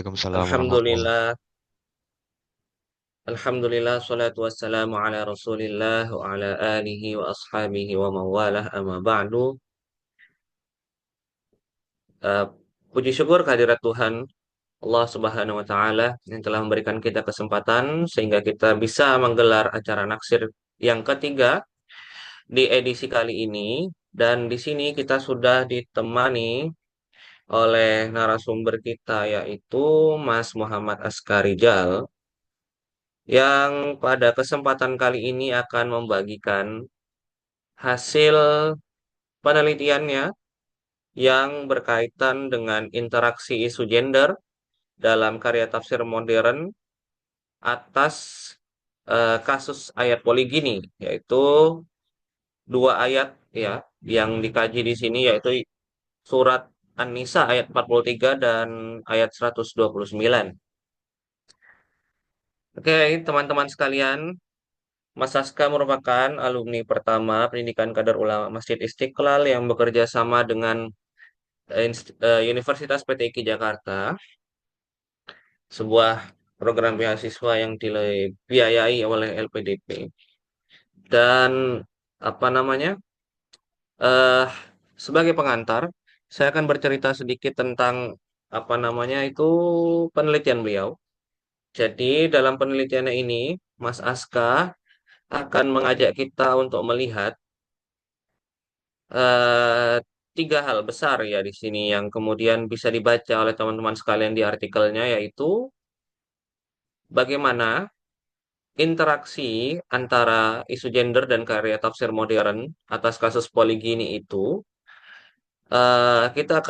Waalaikumsalam warahmatullahi. Alhamdulillah, Alhamdulillah, salatu wassalamu ala Rasulillah wa ala alihi wa ashabihi wa mawalah amma ba'du. Eh, Puji syukur kehadirat Tuhan Allah Subhanahu wa taala yang telah memberikan kita kesempatan sehingga kita bisa menggelar acara naksir yang ketiga di edisi kali ini, dan di sini kita sudah ditemani oleh narasumber kita yaitu Mas Muhammad Askarijal yang pada kesempatan kali ini akan membagikan hasil penelitiannya yang berkaitan dengan interaksi isu gender dalam karya tafsir modern atas kasus ayat poligini, yaitu dua ayat ya yang dikaji di sini, yaitu surat An-Nisa ayat 43 dan ayat 129. Oke, teman-teman sekalian, Mas Saska merupakan alumni pertama pendidikan kader ulama Masjid Istiqlal yang bekerja sama dengan Universitas PTIQ Jakarta, sebuah program beasiswa yang dibiayai oleh LPDP. Dan apa namanya? eh Sebagai pengantar, saya akan bercerita sedikit tentang apa namanya itu penelitian beliau. Jadi dalam penelitiannya ini, Mas Aska akan mengajak kita untuk melihat eh, tiga hal besar ya di sini yang kemudian bisa dibaca oleh teman-teman sekalian di artikelnya, yaitu bagaimana interaksi antara isu gender dan karya tafsir modern atas kasus poligini itu, kita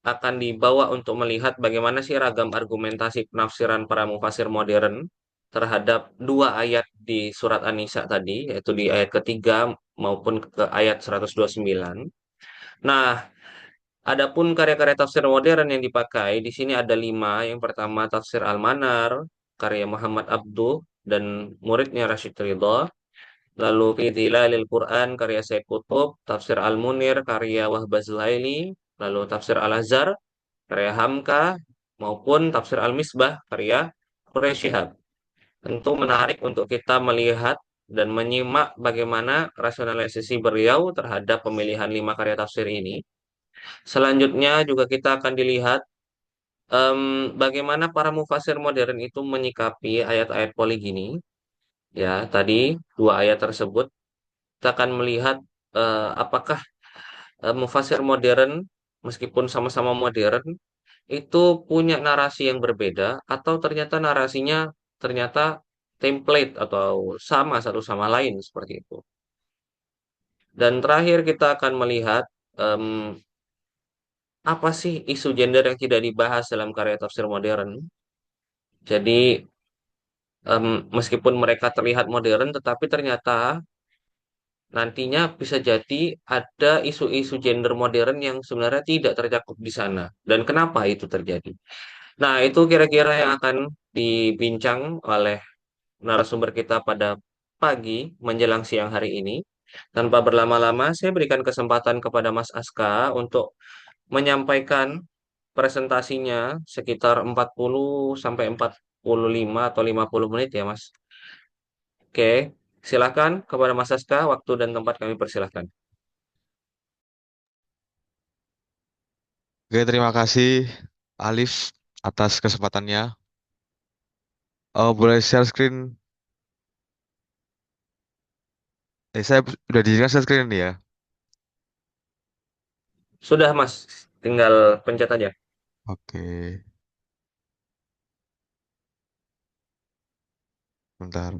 akan dibawa untuk melihat bagaimana sih ragam argumentasi penafsiran para mufasir modern terhadap dua ayat di surat An-Nisa tadi, yaitu di ayat ketiga maupun ke ayat 129. Nah, adapun karya-karya tafsir modern yang dipakai di sini ada lima. Yang pertama tafsir Al-Manar karya Muhammad Abduh dan muridnya Rashid Ridha. Lalu fi Dhilalil Quran karya Said Qutb, tafsir Al-Munir karya Wahbah Zuhaili, lalu tafsir Al-Azhar karya Hamka, maupun tafsir Al-Misbah karya Quraish Shihab. Tentu menarik untuk kita melihat dan menyimak bagaimana rasionalisasi beliau terhadap pemilihan lima karya tafsir ini. Selanjutnya juga kita akan dilihat bagaimana para mufasir modern itu menyikapi ayat-ayat poligini. Ya, tadi dua ayat tersebut kita akan melihat apakah mufasir modern meskipun sama-sama modern itu punya narasi yang berbeda atau ternyata narasinya ternyata template atau sama satu sama lain seperti itu. Dan terakhir kita akan melihat em, apa sih isu gender yang tidak dibahas dalam karya tafsir modern. Jadi meskipun mereka terlihat modern, tetapi ternyata nantinya bisa jadi ada isu-isu gender modern yang sebenarnya tidak tercakup di sana. Dan kenapa itu terjadi? Nah, itu kira-kira yang akan dibincang oleh narasumber kita pada pagi menjelang siang hari ini. Tanpa berlama-lama, saya berikan kesempatan kepada Mas Aska untuk menyampaikan presentasinya sekitar 40 sampai 45 atau 50 menit ya, Mas. Oke, silakan kepada Mas Aska, waktu dan tempat kami persilahkan. Oke, terima kasih Alif atas kesempatannya. Boleh share screen? Saya udah di share screen nih ya. Sudah, Mas. Tinggal pencet aja. Oke, bentar.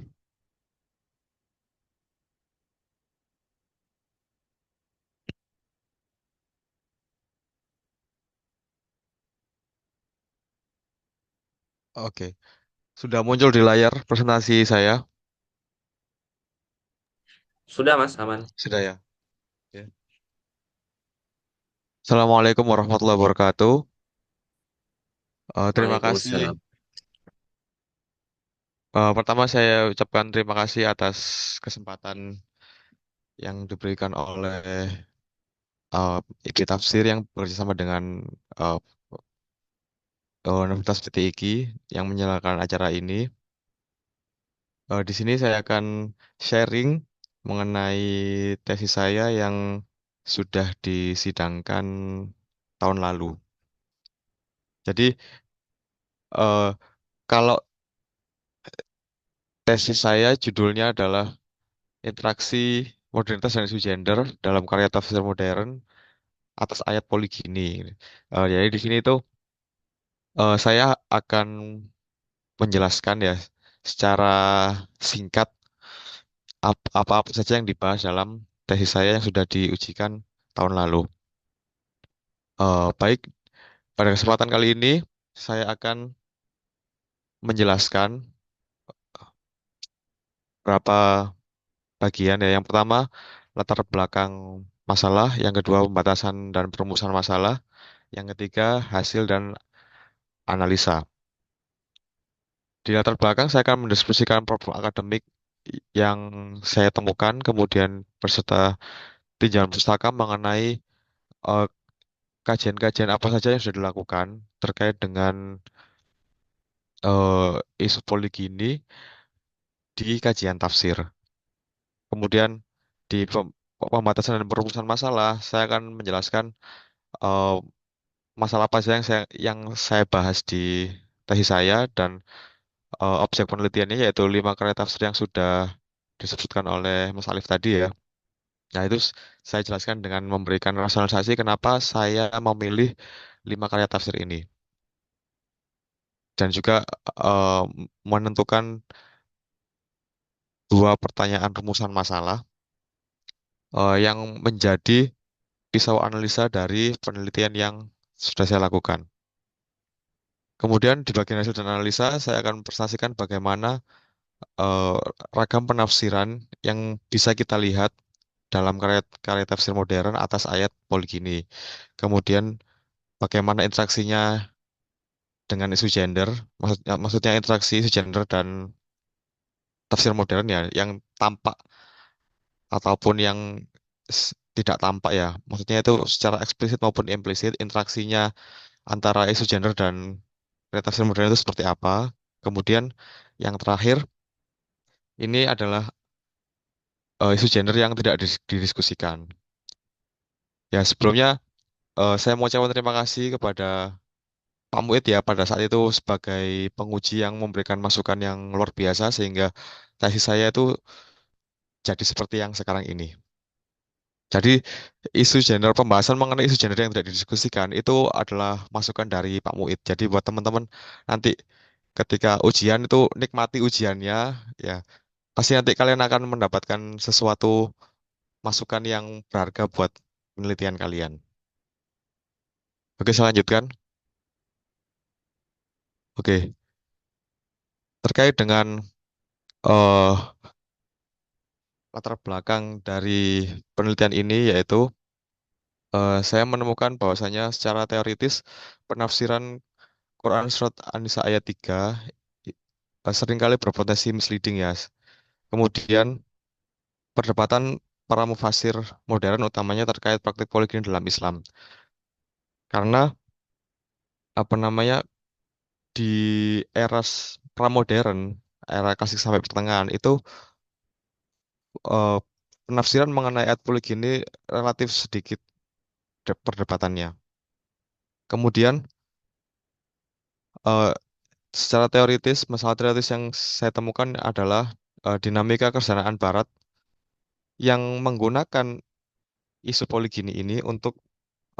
Oke, sudah muncul di layar presentasi saya. Sudah, Mas, aman. Sudah ya. Oke. Assalamualaikum warahmatullahi wabarakatuh. Terima kasih. Waalaikumsalam. Pertama saya ucapkan terima kasih atas kesempatan yang diberikan oleh uh, IK Tafsir yang bekerjasama dengan uh, Universitas PTIG yang menyelenggarakan acara ini. Di sini saya akan sharing mengenai tesis saya yang sudah disidangkan tahun lalu. Jadi, eh, kalau tesis saya judulnya adalah Interaksi Modernitas dan Isu Gender dalam Karya Tafsir Modern atas Ayat Poligini. Jadi di sini tuh saya akan menjelaskan ya secara singkat apa-apa saja yang dibahas dalam tesis saya yang sudah diujikan tahun lalu. Baik, pada kesempatan kali ini saya akan menjelaskan beberapa bagian ya. Yang pertama, latar belakang masalah, yang kedua, pembatasan dan perumusan masalah, yang ketiga, hasil dan analisa. Di latar belakang saya akan mendiskusikan problem akademik yang saya temukan, kemudian berserta tinjauan pustaka mengenai eh, kajian-kajian apa saja yang sudah dilakukan terkait dengan isu poligini di kajian tafsir. Kemudian di pembatasan dan perumusan masalah, saya akan menjelaskan eh, masalah apa saja yang saya bahas di tesis saya dan objek penelitiannya yaitu 5 karya tafsir yang sudah disebutkan oleh Mas Alif tadi ya. Nah, itu saya jelaskan dengan memberikan rasionalisasi kenapa saya memilih 5 karya tafsir ini dan juga eh, menentukan 2 pertanyaan rumusan masalah yang menjadi pisau analisa dari penelitian yang sudah saya lakukan. Kemudian di bagian hasil dan analisa, saya akan presentasikan bagaimana eh, ragam penafsiran yang bisa kita lihat dalam karya tafsir modern atas ayat poligini. Kemudian bagaimana interaksinya dengan isu gender, maksudnya interaksi isu gender dan tafsir modern ya, yang tampak ataupun yang tidak tampak ya. Maksudnya itu secara eksplisit maupun implisit interaksinya antara isu gender dan karya tafsir modern itu seperti apa. Kemudian yang terakhir ini adalah isu gender yang tidak didiskusikan. Ya sebelumnya saya mau ucapkan terima kasih kepada Pak Muid ya pada saat itu sebagai penguji yang memberikan masukan yang luar biasa sehingga tesis saya itu jadi seperti yang sekarang ini. Jadi isu gender pembahasan mengenai isu gender yang tidak didiskusikan itu adalah masukan dari Pak Muid. Jadi buat teman-teman nanti ketika ujian itu nikmati ujiannya ya pasti nanti kalian akan mendapatkan sesuatu masukan yang berharga buat penelitian kalian. Oke, saya lanjutkan. Oke, terkait dengan eh latar belakang dari penelitian ini yaitu saya menemukan bahwasanya secara teoritis penafsiran Quran Surat An-Nisa ayat 3 i- seringkali berpotensi misleading ya. Kemudian perdebatan para mufasir modern utamanya terkait praktik poligami dalam Islam. Karena apa namanya di era pramodern, era kasih sampai pertengahan itu eh, penafsiran mengenai ayat poligami relatif sedikit perdebatannya. Kemudian eh, secara teoritis, masalah teoritis yang saya temukan adalah dinamika kesenjangan Barat yang menggunakan isu poligini ini untuk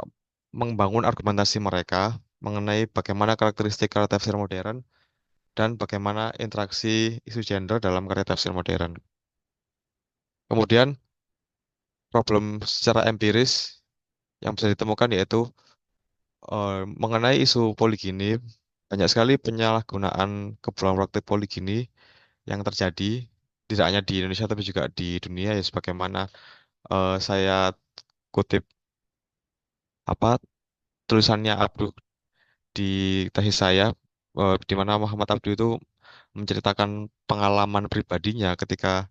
eh, membangun argumentasi mereka mengenai bagaimana karakteristik karya tafsir modern dan bagaimana interaksi isu gender dalam karya tafsir modern. Kemudian problem secara empiris yang bisa ditemukan yaitu mengenai isu poligini, banyak sekali penyalahgunaan kebetulan praktik poligini yang terjadi tidak hanya di Indonesia tapi juga di dunia ya sebagaimana saya kutip apa tulisannya Abdul di tesis saya di mana Muhammad Abdul itu menceritakan pengalaman pribadinya ketika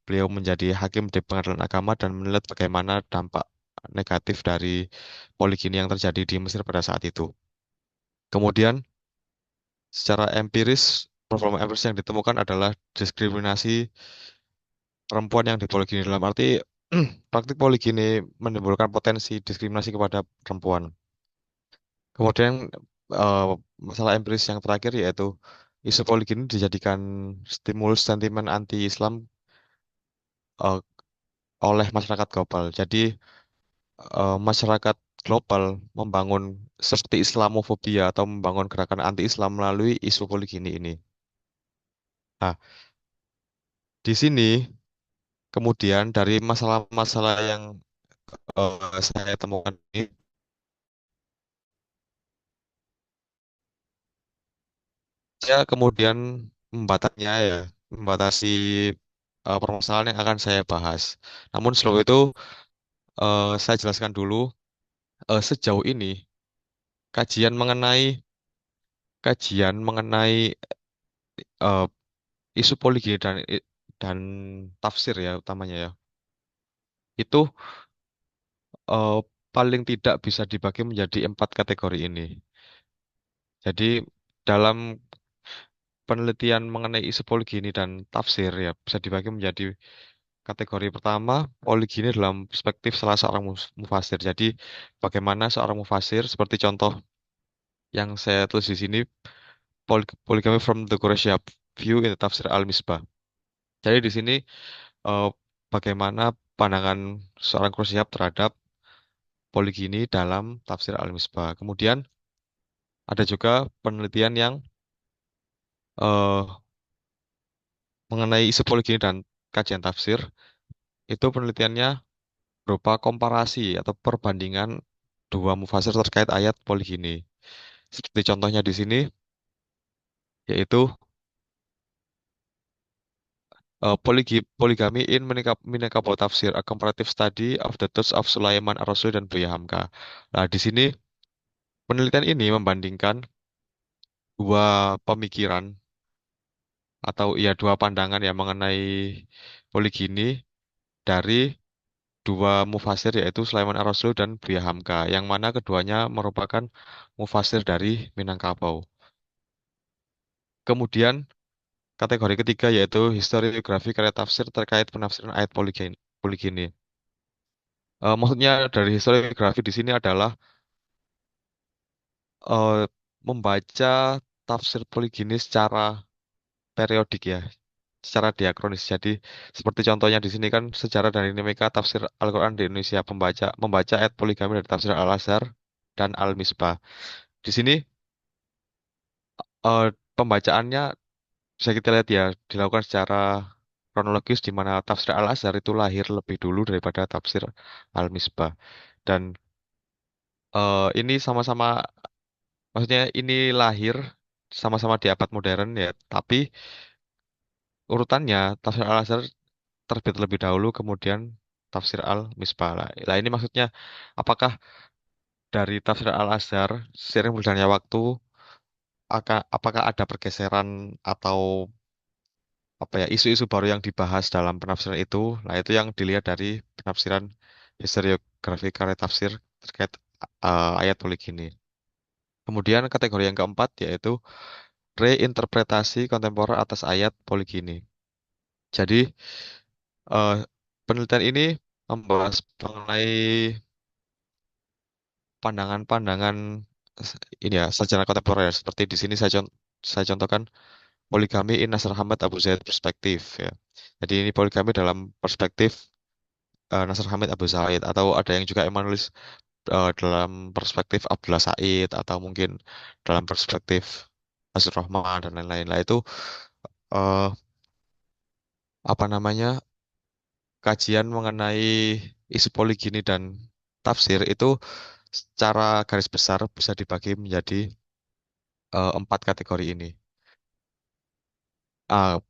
beliau menjadi hakim di pengadilan agama dan melihat bagaimana dampak negatif dari poligini yang terjadi di Mesir pada saat itu. Kemudian Secara empiris, problem empiris yang ditemukan adalah diskriminasi perempuan yang dipoligini dalam arti praktik poligini menimbulkan potensi diskriminasi kepada perempuan. Kemudian eh, masalah empiris yang terakhir yaitu isu poligini dijadikan stimulus sentimen anti-Islam eh, oleh masyarakat global. Jadi masyarakat global membangun seperti Islamofobia atau membangun gerakan anti-Islam melalui isu poligini ini. Nah, di sini kemudian dari masalah-masalah yang saya temukan ini, saya kemudian membatasinya ya, membatasi permasalahan yang akan saya bahas. Namun sebelum itu saya jelaskan dulu sejauh ini kajian mengenai kajian mengenai eh, isu poligami dan tafsir ya utamanya ya. Itu eh, paling tidak bisa dibagi menjadi empat kategori ini. Jadi dalam penelitian mengenai isu poligini dan tafsir ya bisa dibagi menjadi kategori pertama, poligini dalam perspektif salah seorang mufasir. Jadi bagaimana seorang mufasir seperti contoh yang saya tulis di sini, polygamy from the Quraisy view in the Tafsir Al-Misbah. Jadi di sini eh, bagaimana pandangan seorang Quraisy terhadap poligini dalam Tafsir Al-Misbah. Kemudian ada juga penelitian yang eh, mengenai isu poligini dan kajian tafsir. Itu penelitiannya berupa komparasi atau perbandingan dua mufasir terkait ayat poligini. Seperti contohnya di sini, yaitu Poligami in Minangkabau Tafsir, a comparative study of the thoughts of Sulaiman Ar-Rasul dan Buya Hamka. Nah, di sini penelitian ini membandingkan dua pemikiran atau ya dua pandangan yang mengenai poligini dari dua mufasir yaitu Sulaiman Ar-Rasul dan Buya Hamka, yang mana keduanya merupakan mufasir dari Minangkabau. Kemudian kategori ketiga yaitu historiografi karya tafsir terkait penafsiran ayat poligini. Maksudnya dari historiografi di sini adalah eh, membaca tafsir poligini secara periodik ya, secara diakronis. Jadi seperti contohnya di sini kan sejarah dan dinamika tafsir Al-Quran di Indonesia, membaca ayat poligami dari tafsir Al-Azhar dan Al-Misbah. Di sini eh, pembacaannya bisa kita lihat ya dilakukan secara kronologis di mana tafsir Al-Azhar itu lahir lebih dulu daripada tafsir Al-Misbah. Dan ini sama-sama, maksudnya ini lahir sama-sama di abad modern ya, tapi urutannya tafsir Al-Azhar terbit lebih dahulu, kemudian tafsir Al-Misbah. Lah ini maksudnya apakah dari tafsir Al-Azhar seiring berjalannya waktu apakah ada pergeseran atau apa ya isu-isu baru yang dibahas dalam penafsiran itu? Nah, itu yang dilihat dari penafsiran historiografi karya tafsir terkait ayat poligini. Kemudian kategori yang keempat yaitu reinterpretasi kontemporer atas ayat poligini. Jadi eh, penelitian ini membahas mengenai pandangan-pandangan ini ya sejarah kontemporer. Seperti di sini saya contohkan poligami in Nasr Ahmad Abu Zaid perspektif ya. Jadi ini poligami dalam perspektif Nasr Hamid Abu Zaid, atau ada yang juga yang menulis dalam perspektif Abdullah Said atau mungkin dalam perspektif Azur Rahman dan lain-lain. Lah itu eh, apa namanya kajian mengenai isu poligini dan tafsir itu secara garis besar bisa dibagi menjadi empat kategori ini.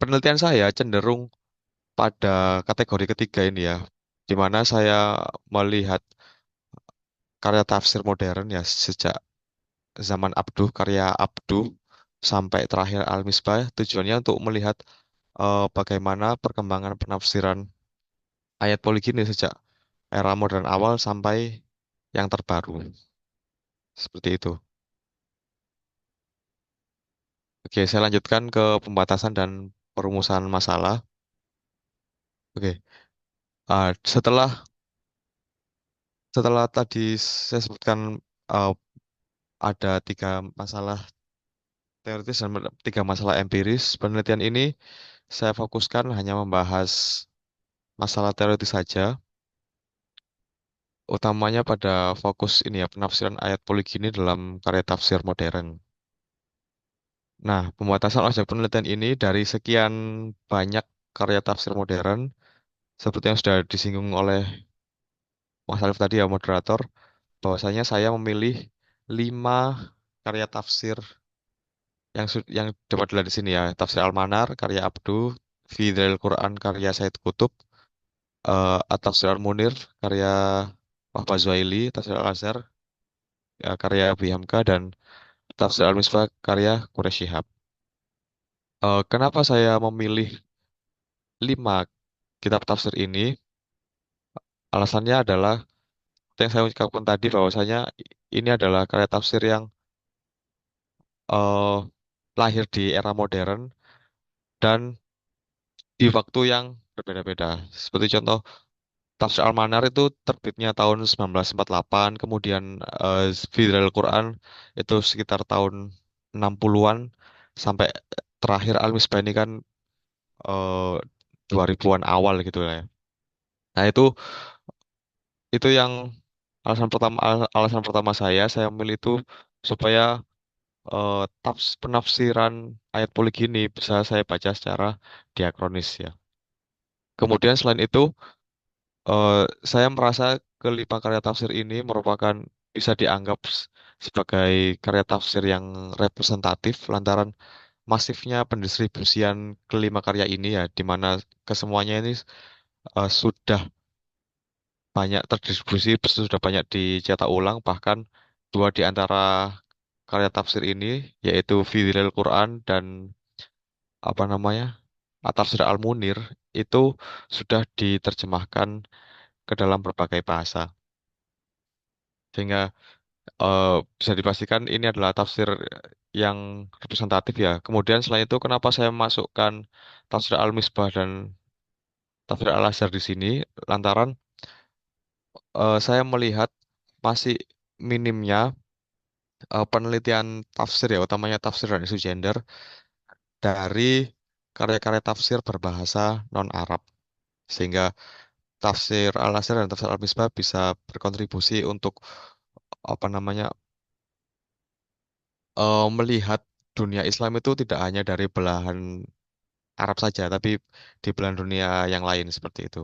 Penelitian saya cenderung pada kategori ketiga ini ya, di mana saya melihat karya tafsir modern ya sejak zaman Abduh, karya Abduh sampai terakhir Al-Misbah, tujuannya untuk melihat bagaimana perkembangan penafsiran ayat poligini sejak era modern awal sampai yang terbaru. Seperti itu. Oke, saya lanjutkan ke pembatasan dan perumusan masalah. Oke, setelah setelah tadi saya sebutkan uh, ada tiga masalah teoritis dan tiga masalah empiris, penelitian ini saya fokuskan hanya membahas masalah teoritis saja, utamanya pada fokus ini ya, penafsiran ayat poligini dalam karya tafsir modern. Nah, pembatasan objek penelitian ini dari sekian banyak karya tafsir modern, seperti yang sudah disinggung oleh Mas Alif tadi ya, moderator, bahwasanya saya memilih 5 karya tafsir yang dapat dilihat di sini ya. Tafsir Al-Manar, karya Abdu, Fi Dhil Quran, karya Said Qutb, At-Tafsir Al-Munir, karya Wahbah Zuhaili, Tafsir Al-Azhar, ya, karya Abu Hamka, dan Tafsir Al-Misbah, karya Quraish Shihab. Kenapa saya memilih 5 kitab tafsir ini? Alasannya adalah yang saya ucapkan tadi bahwasanya ini adalah karya tafsir yang eh, lahir di era modern dan di waktu yang berbeda-beda. Seperti contoh, Tafsir Al-Manar itu terbitnya tahun 1948, kemudian Fidril Quran itu sekitar tahun 60-an, sampai terakhir Al-Misbah ini kan eh, 2000-an awal gitu lah ya. Nah, itu yang alasan pertama saya memilih itu supaya penafsiran ayat poligini bisa saya baca secara diakronis ya. Kemudian selain itu, eh, saya merasa kelima karya tafsir ini merupakan bisa dianggap sebagai karya tafsir yang representatif lantaran masifnya pendistribusian kelima karya ini ya, di mana kesemuanya ini sudah banyak terdistribusi, sudah banyak dicetak ulang, bahkan dua di antara karya tafsir ini yaitu Fidril Quran dan apa namanya At-Tafsir Al-Munir itu sudah diterjemahkan ke dalam berbagai bahasa. Sehingga eh, bisa dipastikan ini adalah tafsir yang representatif ya. Kemudian selain itu kenapa saya masukkan tafsir Al-Misbah dan tafsir Al-Azhar di sini? Lantaran saya melihat masih minimnya penelitian tafsir ya, utamanya tafsir dan isu gender dari karya-karya tafsir berbahasa non-Arab. Sehingga tafsir Al-Azhar dan tafsir Al-Misbah bisa berkontribusi untuk apa namanya melihat dunia Islam itu tidak hanya dari belahan Arab saja, tapi di belahan dunia yang lain seperti itu.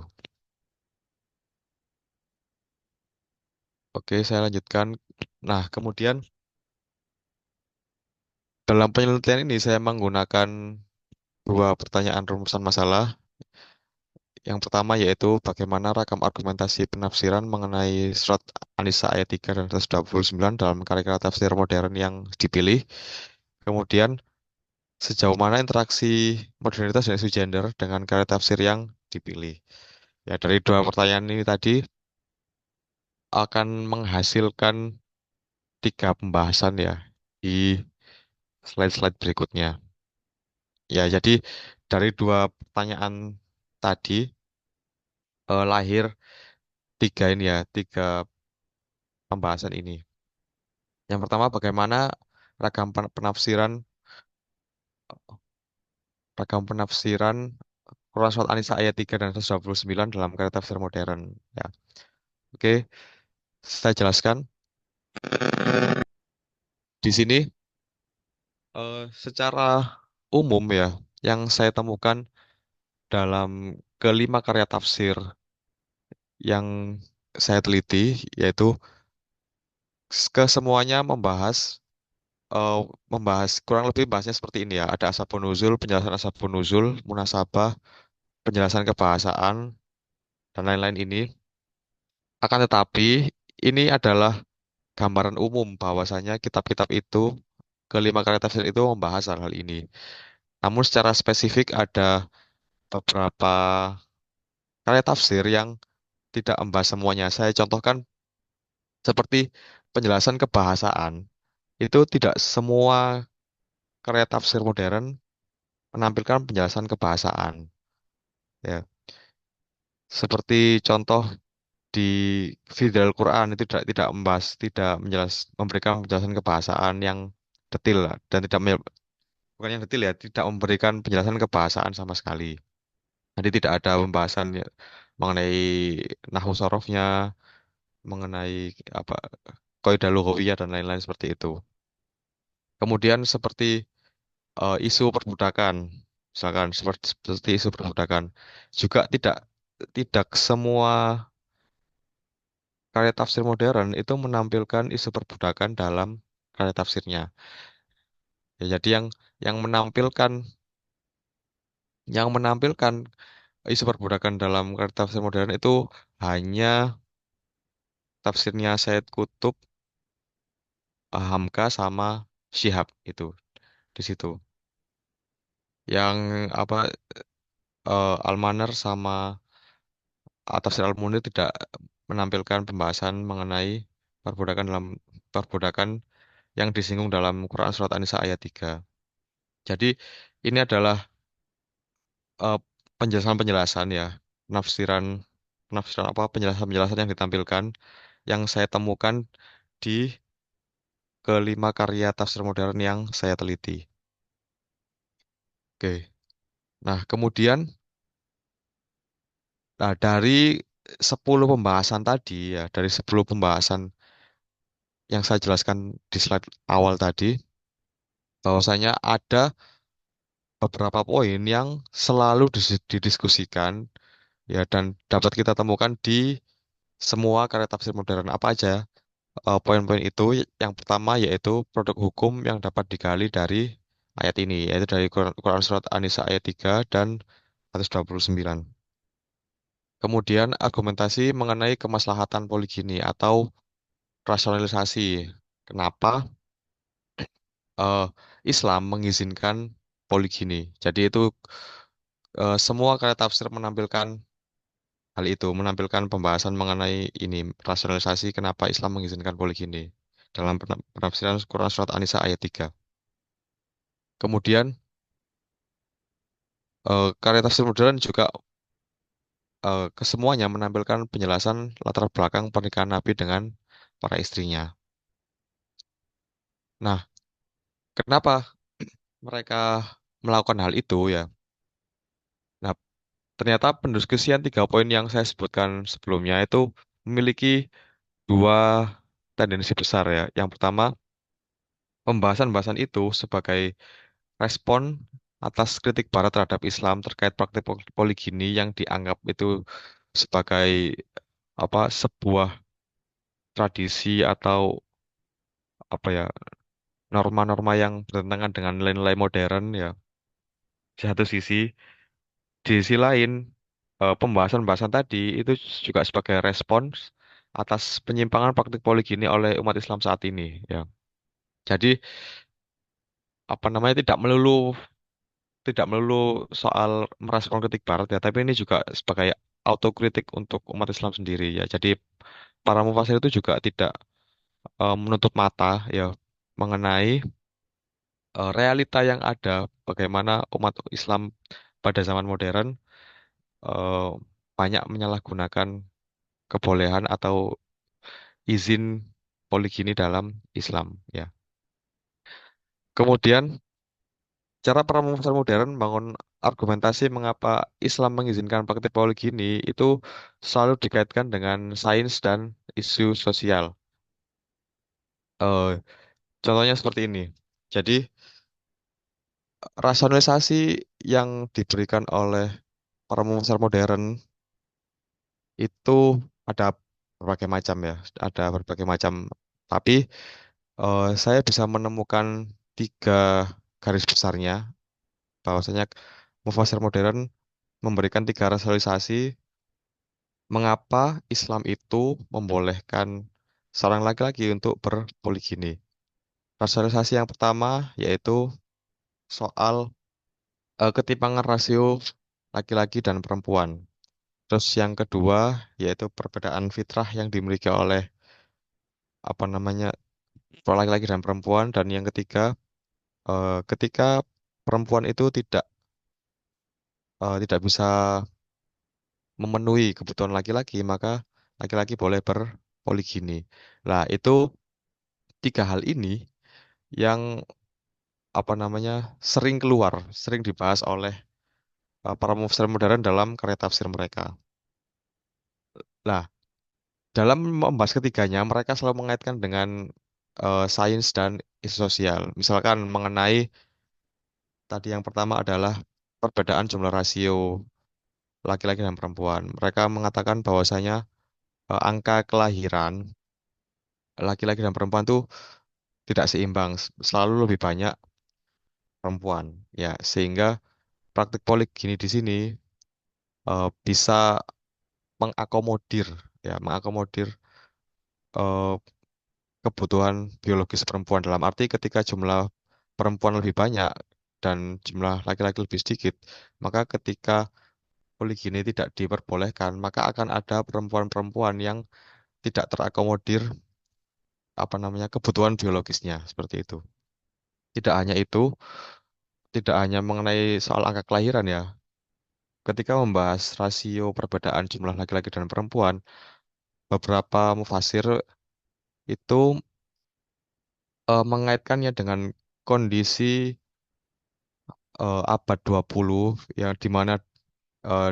Oke, saya lanjutkan. Nah, kemudian dalam penelitian ini saya menggunakan dua pertanyaan rumusan masalah. Yang pertama yaitu bagaimana rakam argumentasi penafsiran mengenai surat An-Nisa ayat 3 dan 129 dalam karya-karya tafsir modern yang dipilih. Kemudian sejauh mana interaksi modernitas dan isu gender dengan karya tafsir yang dipilih. Ya, dari dua pertanyaan ini tadi akan menghasilkan tiga pembahasan ya di slide-slide berikutnya. Ya, jadi dari dua pertanyaan tadi lahir tiga ini ya, tiga pembahasan ini. Yang pertama, bagaimana ragam penafsiran ragam penafsiran Quran Surat An-Nisa ayat 3 dan 129 dalam karya tafsir modern. Ya, oke, saya jelaskan. Di sini secara umum ya, yang saya temukan dalam kelima karya tafsir yang saya teliti, yaitu kesemuanya eh, membahas kurang lebih bahasnya seperti ini ya. Ada asbabun nuzul, penjelasan asbabun nuzul, munasabah, penjelasan kebahasaan, dan lain-lain ini. Akan tetapi, ini adalah gambaran umum bahwasanya kitab-kitab itu, kelima karya tafsir itu membahas hal-hal ini. Namun secara spesifik ada beberapa karya tafsir yang tidak membahas semuanya. Saya contohkan seperti penjelasan kebahasaan. Itu tidak semua karya tafsir modern menampilkan penjelasan kebahasaan. Ya, seperti contoh di Fidel Quran itu tidak tidak memberikan penjelasan kebahasaan yang detail lah, dan tidak bukan yang detail ya, tidak memberikan penjelasan kebahasaan sama sekali. Jadi tidak ada pembahasan ya, mengenai nahwu sorofnya, mengenai apa kaidah lughawiyah dan lain-lain seperti itu. Kemudian seperti isu perbudakan, misalkan seperti isu perbudakan, juga tidak semua karya tafsir modern itu menampilkan isu perbudakan dalam karya tafsirnya. Ya, jadi yang menampilkan yang menampilkan isu perbudakan dalam karya tafsir modern itu hanya tafsirnya Said Kutub, Hamka sama Syihab itu di situ. Yang apa Almanar sama Tafsir Al-Munir tidak menampilkan pembahasan mengenai perbudakan yang disinggung dalam Quran surat An-Nisa ayat 3. Jadi ini adalah eh, penjelasan-penjelasan ya, penafsiran penafsiran apa penjelasan-penjelasan yang ditampilkan yang saya temukan di kelima karya tafsir modern yang saya teliti. Oke. Nah, kemudian dari 10 pembahasan tadi ya, dari 10 pembahasan yang saya jelaskan di slide awal tadi, bahwasanya ada beberapa poin yang selalu didiskusikan ya dan dapat kita temukan di semua karya tafsir modern. Apa aja poin-poin itu? Yang pertama yaitu produk hukum yang dapat digali dari ayat ini, yaitu dari Quran Surat An-Nisa ayat 3 dan 129. Kemudian argumentasi mengenai kemaslahatan poligini atau rasionalisasi. Kenapa eh, Islam mengizinkan poligini? Jadi itu semua karya tafsir menampilkan hal itu, menampilkan pembahasan mengenai ini, rasionalisasi kenapa Islam mengizinkan poligini dalam penafsiran Quran Surat An-Nisa ayat 3. Kemudian karya tafsir modern juga kesemuanya menampilkan penjelasan latar belakang pernikahan Nabi dengan para istrinya. Nah, kenapa mereka melakukan hal itu ya? Nah, ternyata pendiskusian 3 poin yang saya sebutkan sebelumnya itu memiliki dua tendensi besar ya. Yang pertama, pembahasan-pembahasan itu sebagai respon atas kritik Barat terhadap Islam terkait praktik poligini yang dianggap itu sebagai sebuah tradisi atau apa ya norma-norma yang bertentangan dengan nilai-nilai modern ya. Di satu sisi, di sisi lain pembahasan-pembahasan tadi itu juga sebagai respons atas penyimpangan praktik poligini oleh umat Islam saat ini ya. Jadi apa namanya tidak melulu soal merespon kritik Barat ya, tapi ini juga sebagai autokritik untuk umat Islam sendiri ya. Jadi para mufasir itu juga tidak menutup mata ya mengenai realita yang ada, bagaimana umat Islam pada zaman modern eh, banyak menyalahgunakan kebolehan atau izin poligini dalam Islam ya. Kemudian cara para mufasir modern membangun argumentasi mengapa Islam mengizinkan praktik poligini itu selalu dikaitkan dengan sains dan isu sosial. Eh, Contohnya seperti ini. Jadi, rasionalisasi yang diberikan oleh para mufasir modern itu ada berbagai macam ya, ada berbagai macam. Tapi saya bisa menemukan 3 garis besarnya, bahwasanya mufasir modern memberikan 3 rasionalisasi mengapa Islam itu membolehkan seorang laki-laki untuk berpoligini. Rasionalisasi yang pertama yaitu soal ketimpangan rasio laki-laki dan perempuan. Terus yang kedua yaitu perbedaan fitrah yang dimiliki oleh apa namanya laki-laki dan perempuan. Dan yang ketiga Ketika perempuan itu tidak bisa memenuhi kebutuhan laki-laki, maka laki-laki boleh berpoligini. Nah, itu tiga hal ini yang apa namanya sering dibahas oleh para mufasir modern dalam karya tafsir mereka. Nah, dalam membahas ketiganya, mereka selalu mengaitkan dengan sains dan isu sosial. Misalkan mengenai tadi yang pertama adalah perbedaan jumlah rasio laki-laki dan perempuan. Mereka mengatakan bahwasanya angka kelahiran laki-laki dan perempuan itu tidak seimbang, selalu lebih banyak perempuan. Ya, sehingga praktik poligini di sini bisa mengakomodir mengakomodir eh, kebutuhan biologis perempuan dalam arti ketika jumlah perempuan lebih banyak dan jumlah laki-laki lebih sedikit, maka ketika poligini tidak diperbolehkan, maka akan ada perempuan-perempuan yang tidak terakomodir apa namanya kebutuhan biologisnya seperti itu. Tidak hanya itu, tidak hanya mengenai soal angka kelahiran ya. Ketika membahas rasio perbedaan jumlah laki-laki dan perempuan, beberapa mufasir itu mengaitkannya dengan kondisi abad 20 yang di mana eh,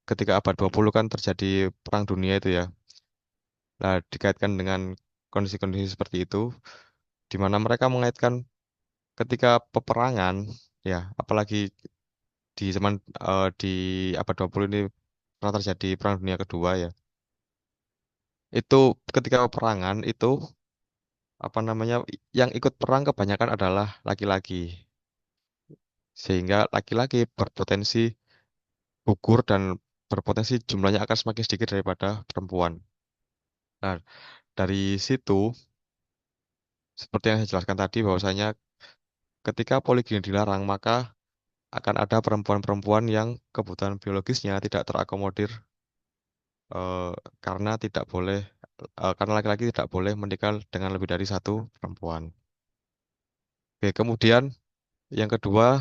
ketika abad 20 kan terjadi perang dunia itu ya. Nah, dikaitkan dengan kondisi-kondisi seperti itu di mana mereka mengaitkan ketika peperangan ya, apalagi di abad 20 ini pernah terjadi perang dunia kedua ya. Itu ketika peperangan itu apa namanya yang ikut perang kebanyakan adalah laki-laki. Sehingga laki-laki berpotensi gugur dan berpotensi jumlahnya akan semakin sedikit daripada perempuan. Nah, dari situ, seperti yang saya jelaskan tadi, bahwasanya ketika poligami dilarang, maka akan ada perempuan-perempuan yang kebutuhan biologisnya tidak terakomodir eh, karena tidak boleh, karena laki-laki tidak boleh menikah dengan lebih dari satu perempuan. Oke, kemudian yang kedua,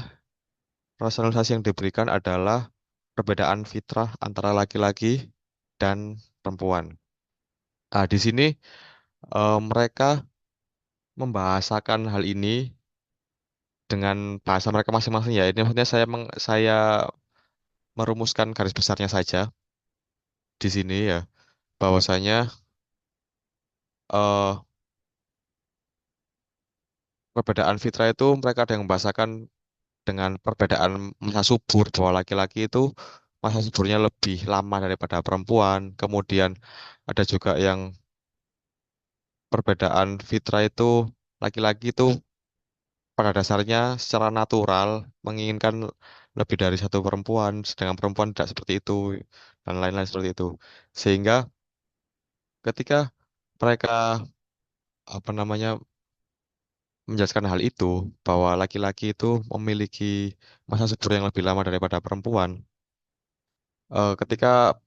rasionalisasi yang diberikan adalah perbedaan fitrah antara laki-laki dan perempuan. Nah, di sini mereka membahasakan hal ini dengan bahasa mereka masing-masing ya. Ini maksudnya saya merumuskan garis besarnya saja di sini ya, bahwasanya eh, perbedaan fitrah itu mereka ada yang membahasakan dengan perbedaan masa subur bahwa laki-laki itu masa suburnya lebih lama daripada perempuan. Kemudian ada juga yang perbedaan fitrah itu laki-laki itu pada dasarnya secara natural menginginkan lebih dari satu perempuan, sedangkan perempuan tidak seperti itu, dan lain-lain seperti itu. Sehingga ketika mereka apa namanya menjelaskan hal itu, bahwa laki-laki itu memiliki masa subur yang lebih lama daripada perempuan, ketika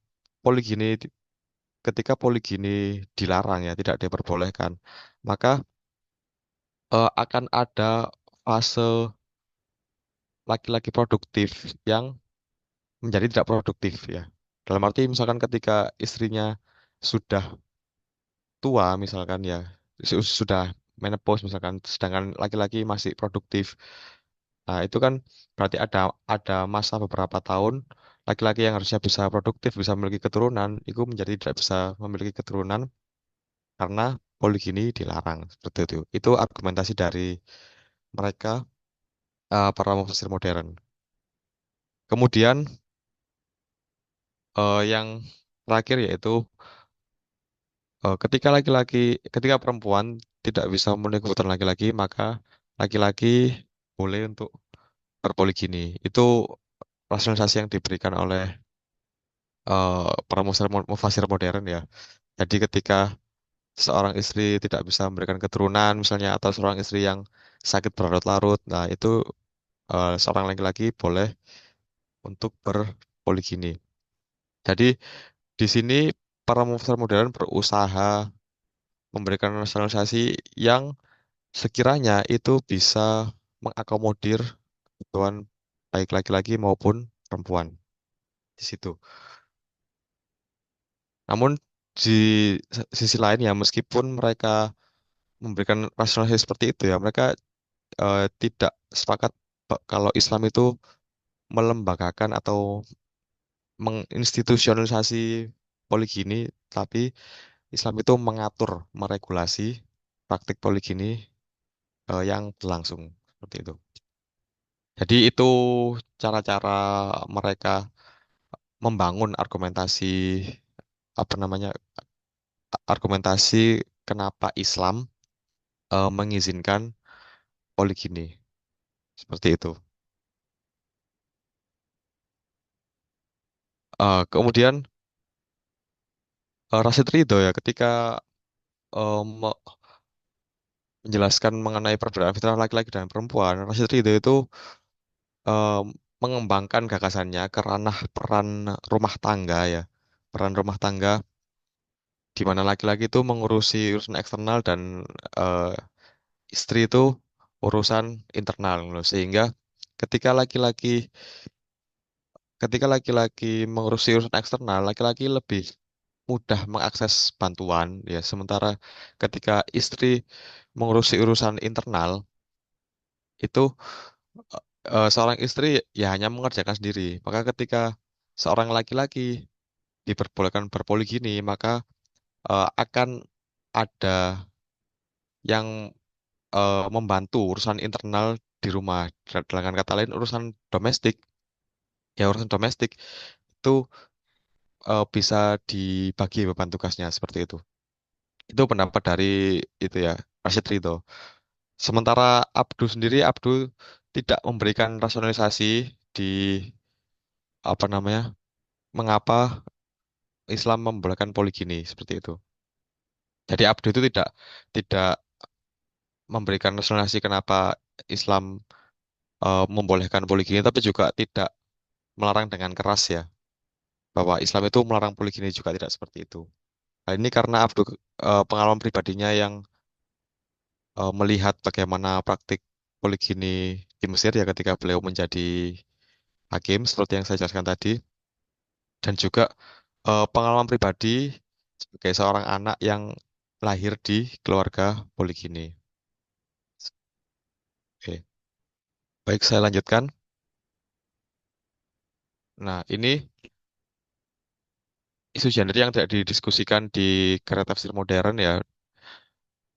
poligini ketika poligini dilarang ya, tidak diperbolehkan, maka akan ada fase laki-laki produktif yang menjadi tidak produktif ya. Dalam arti misalkan ketika istrinya sudah tua misalkan ya, sudah menopause misalkan, sedangkan laki-laki masih produktif. Nah, itu kan berarti ada masa beberapa tahun laki-laki yang harusnya bisa produktif, bisa memiliki keturunan, itu menjadi tidak bisa memiliki keturunan karena poligini dilarang seperti itu. Itu argumentasi dari mereka para mufasir modern. Kemudian yang terakhir yaitu ketika perempuan tidak bisa memenuhi kebutuhan laki-laki, maka laki-laki boleh untuk berpoligini. Itu rasionalisasi yang diberikan oleh para mufasir modern ya. Jadi ketika seorang istri tidak bisa memberikan keturunan misalnya atau seorang istri yang sakit berlarut-larut, nah itu seorang laki-laki boleh untuk berpoligini. Jadi di sini para mufasir modern berusaha memberikan rasionalisasi yang sekiranya itu bisa mengakomodir kebutuhan baik laki-laki maupun perempuan di situ. Namun di sisi lain ya meskipun mereka memberikan rasionalisasi seperti itu ya mereka tidak sepakat kalau Islam itu melembagakan atau menginstitusionalisasi poligini, tapi Islam itu mengatur, meregulasi praktik poligini yang berlangsung seperti itu. Jadi itu cara-cara mereka membangun argumentasi apa namanya argumentasi kenapa Islam mengizinkan poligini seperti itu. Kemudian Rashid Ridho ya ketika menjelaskan mengenai perbedaan fitrah laki-laki dan perempuan, Rashid Ridho itu eh, mengembangkan gagasannya ke ranah peran rumah tangga ya, peran rumah tangga di mana laki-laki itu mengurusi urusan eksternal dan eh, istri itu urusan internal loh. Sehingga ketika laki-laki ketika laki-laki mengurusi urusan eksternal, laki-laki lebih mudah mengakses bantuan ya, sementara ketika istri mengurusi urusan internal itu seorang istri ya hanya mengerjakan sendiri. Maka ketika seorang laki-laki diperbolehkan berpoligini, maka akan ada yang membantu urusan internal di rumah. Dengan kata lain, urusan domestik, ya urusan domestik itu bisa dibagi beban tugasnya seperti itu. Itu pendapat dari itu ya, Rashid Ridho. Sementara Abdu sendiri, Abdu tidak memberikan rasionalisasi di apa namanya, mengapa Islam membolehkan poligini seperti itu. Jadi Abdu itu tidak tidak memberikan rasionalisasi kenapa Islam membolehkan poligini, tapi juga tidak melarang dengan keras ya, bahwa Islam itu melarang poligini juga tidak seperti itu. Nah, ini karena Abdu pengalaman pribadinya yang melihat bagaimana praktik poligini di Mesir ya ketika beliau menjadi hakim seperti yang saya jelaskan tadi, dan juga pengalaman pribadi sebagai seorang anak yang lahir di keluarga poligini. Oke, baik saya lanjutkan. Nah, ini isu gender yang tidak didiskusikan di karya tafsir modern ya,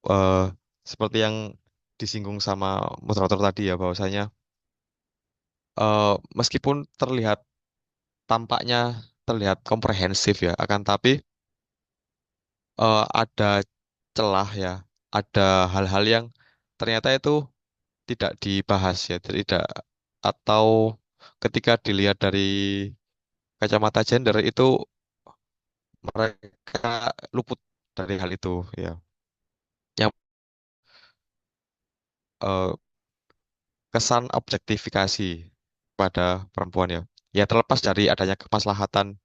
eh, seperti yang disinggung sama moderator tadi ya, bahwasanya meskipun tampaknya terlihat komprehensif ya, akan tapi ada celah ya, ada hal-hal yang ternyata itu tidak dibahas ya, tidak atau ketika dilihat dari kacamata gender itu mereka luput dari hal itu ya. Yang eh, kesan objektifikasi pada perempuan ya. Ya terlepas dari adanya kemaslahatan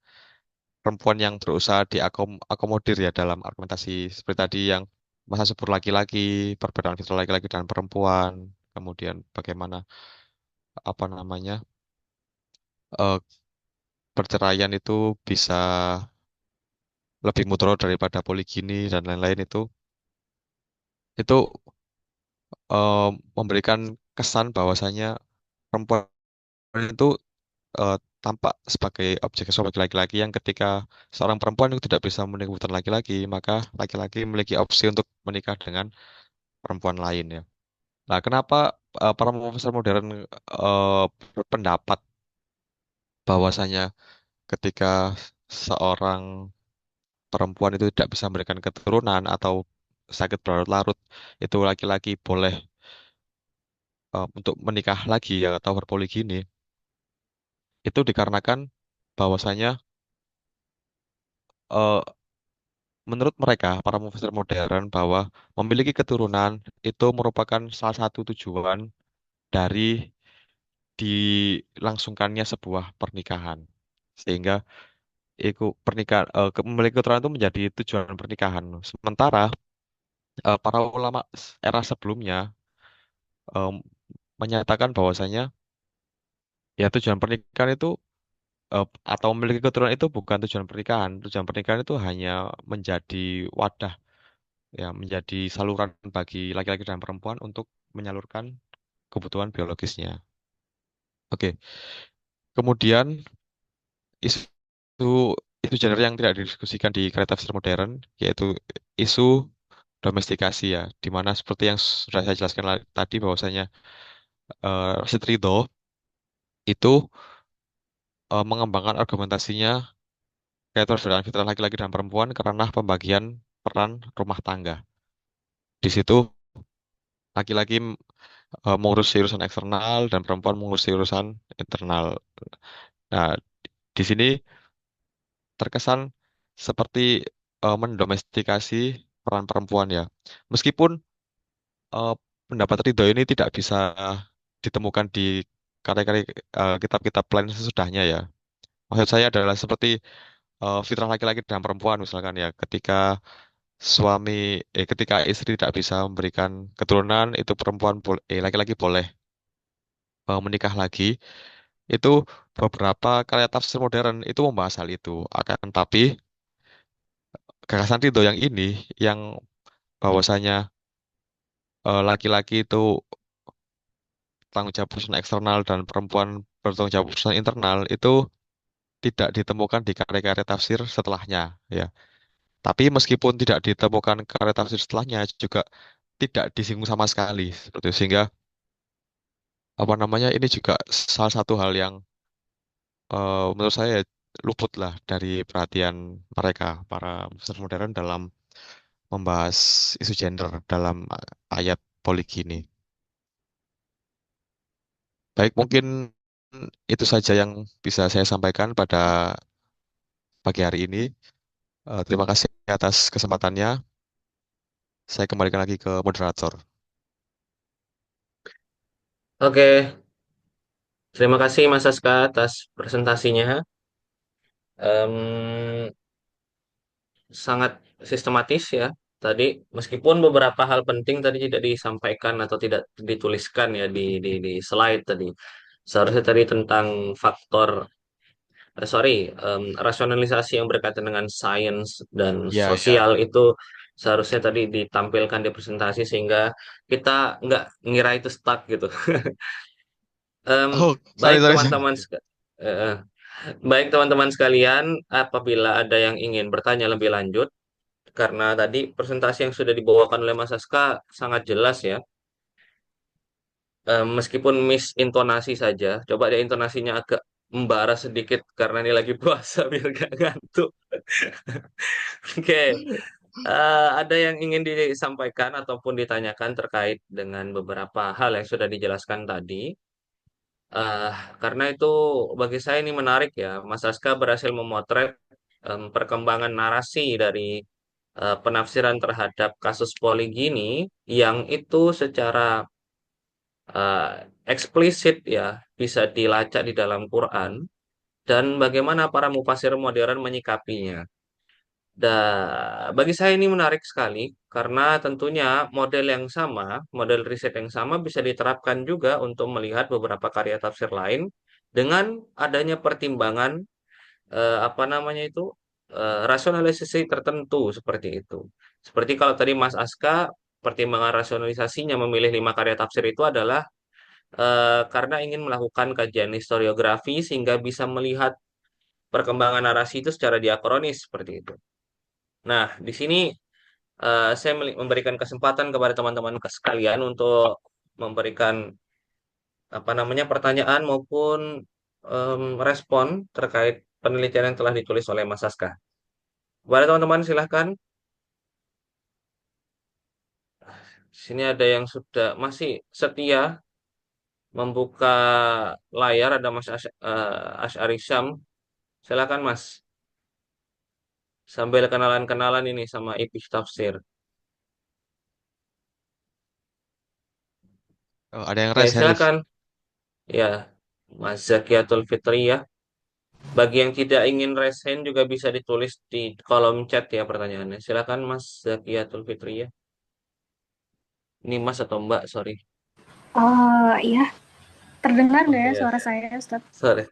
perempuan yang berusaha diakomodir ya dalam argumentasi seperti tadi yang masa subur laki-laki, perbedaan fitrah laki-laki dan perempuan, kemudian bagaimana apa namanya eh, perceraian itu bisa lebih mudarat daripada poligini dan lain-lain itu eh, memberikan kesan bahwasanya perempuan itu eh, tampak sebagai objek seksual bagi laki-laki yang ketika seorang perempuan itu tidak bisa memenuhi kebutuhan laki-laki, maka laki-laki memiliki opsi untuk menikah dengan perempuan lain ya. Nah, kenapa para profesor modern eh, berpendapat bahwasanya ketika seorang perempuan itu tidak bisa memberikan keturunan atau sakit berlarut-larut, itu laki-laki boleh untuk menikah lagi ya atau berpoligini, itu dikarenakan bahwasanya eh, menurut mereka, para profesor modern, bahwa memiliki keturunan itu merupakan salah satu tujuan dari dilangsungkannya sebuah pernikahan. Sehingga memiliki keturunan itu menjadi tujuan pernikahan. Sementara para ulama era sebelumnya menyatakan bahwasanya ya tujuan pernikahan itu atau memiliki keturunan itu bukan tujuan pernikahan. Tujuan pernikahan itu hanya menjadi wadah, ya, menjadi saluran bagi laki-laki dan perempuan untuk menyalurkan kebutuhan biologisnya. Oke, kemudian isu isu gender yang tidak didiskusikan di karya tafsir modern yaitu isu domestikasi, ya, di mana seperti yang sudah saya jelaskan tadi bahwasanya Rashid Ridho itu mengembangkan argumentasinya yaitu perbedaan fitrah laki-laki dan perempuan karena pembagian peran rumah tangga. Di situ laki-laki mengurusi urusan eksternal dan perempuan mengurusi urusan internal. Nah, di sini terkesan seperti mendomestikasi peran perempuan, ya. Meskipun eh, pendapat Ridho ini tidak bisa ditemukan di karya-karya kitab-kitab lain sesudahnya, ya. Maksud saya adalah seperti fitrah laki-laki dan perempuan misalkan, ya, suami ketika istri tidak bisa memberikan keturunan, itu laki-laki boleh menikah lagi. Itu beberapa karya tafsir modern itu membahas hal itu. Akan tapi gagasan Ridho yang ini, yang bahwasanya laki-laki itu tanggung jawab urusan eksternal dan perempuan bertanggung jawab urusan internal, itu tidak ditemukan di karya-karya tafsir setelahnya, ya. Tapi meskipun tidak ditemukan karya tafsir setelahnya, juga tidak disinggung sama sekali seperti itu. Sehingga apa namanya, ini juga salah satu hal yang menurut saya luput lah dari perhatian mereka para filsuf modern dalam membahas isu gender dalam ayat poligini. Baik, mungkin itu saja yang bisa saya sampaikan pada pagi hari ini. Terima kasih atas kesempatannya. Saya kembalikan lagi ke moderator. Oke, terima kasih Mas Aska atas presentasinya. Em, Sangat sistematis ya. Tadi meskipun beberapa hal penting tadi tidak disampaikan atau tidak dituliskan ya di slide tadi. Seharusnya tadi tentang faktor rasionalisasi yang berkaitan dengan sains dan Ya, sosial ya. itu seharusnya tadi ditampilkan di presentasi sehingga kita nggak ngira itu stuck gitu. Em, Oh, sorry, baik sorry, teman-teman, sorry. eh, baik teman-teman sekalian, apabila ada yang ingin bertanya lebih lanjut, karena tadi presentasi yang sudah dibawakan oleh Mas Aska sangat jelas ya. Meskipun miss intonasi saja, coba deh intonasinya agak membara sedikit karena ini lagi puasa biar gak ngantuk. Oke, ada yang ingin disampaikan ataupun ditanyakan terkait dengan beberapa hal yang sudah dijelaskan tadi. Eh, karena itu bagi saya ini menarik ya, Mas Aska berhasil memotret perkembangan narasi dari penafsiran terhadap kasus Poligini yang itu secara eh, eksplisit ya bisa dilacak di dalam Quran dan bagaimana para mufasir modern menyikapinya. Dan bagi saya ini menarik sekali karena tentunya model yang sama, model riset yang sama bisa diterapkan juga untuk melihat beberapa karya tafsir lain dengan adanya pertimbangan apa namanya itu rasionalisasi tertentu seperti itu. Seperti kalau tadi Mas Aska pertimbangan rasionalisasinya memilih 5 karya tafsir itu adalah karena ingin melakukan kajian historiografi sehingga bisa melihat perkembangan narasi itu secara diakronis seperti itu. Nah, di sini saya memberikan kesempatan kepada teman-teman sekalian untuk memberikan apa namanya pertanyaan maupun respon terkait penelitian yang telah ditulis oleh Mas Saska. Kepada teman-teman silahkan. Di sini ada yang sudah masih setia membuka layar, ada Mas Asy'ari Syam. Silakan Mas, sambil kenalan-kenalan ini sama Ipih Tafsir. Oh, ada yang Oke, raise hand, Liv. silakan. Ya, Mas Zakiatul Fitriyah. Bagi yang tidak ingin raise hand juga bisa ditulis di kolom chat ya pertanyaannya. Silakan Mas Zakiatul Fitriyah. Ini Mas atau Mbak, sorry. Iya, terdengar Oh nggak ya iya, suara saya, Ustaz? sorry.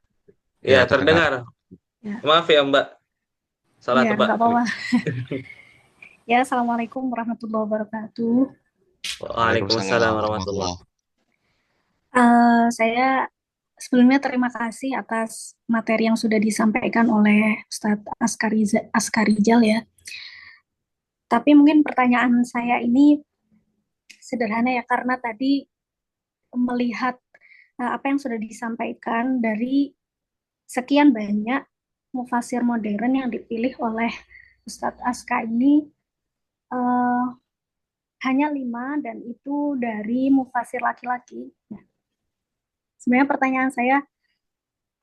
Ya, Ya, terdengar. terdengar. Ya, Maaf ya, Mbak. Salah iya, tebak nggak tadi. apa-apa. Ya, Assalamualaikum warahmatullahi wabarakatuh. Waalaikumsalam Waalaikumsalam warahmatullahi. warahmatullahi. Saya sebelumnya terima kasih atas materi yang sudah disampaikan oleh Ustadz Askarizal ya. Tapi mungkin pertanyaan saya ini sederhana ya, karena tadi melihat apa yang sudah disampaikan dari sekian banyak mufasir modern yang dipilih oleh Ustadz Aska ini, eh, hanya 5 dan itu dari mufasir laki-laki. Nah, sebenarnya pertanyaan saya,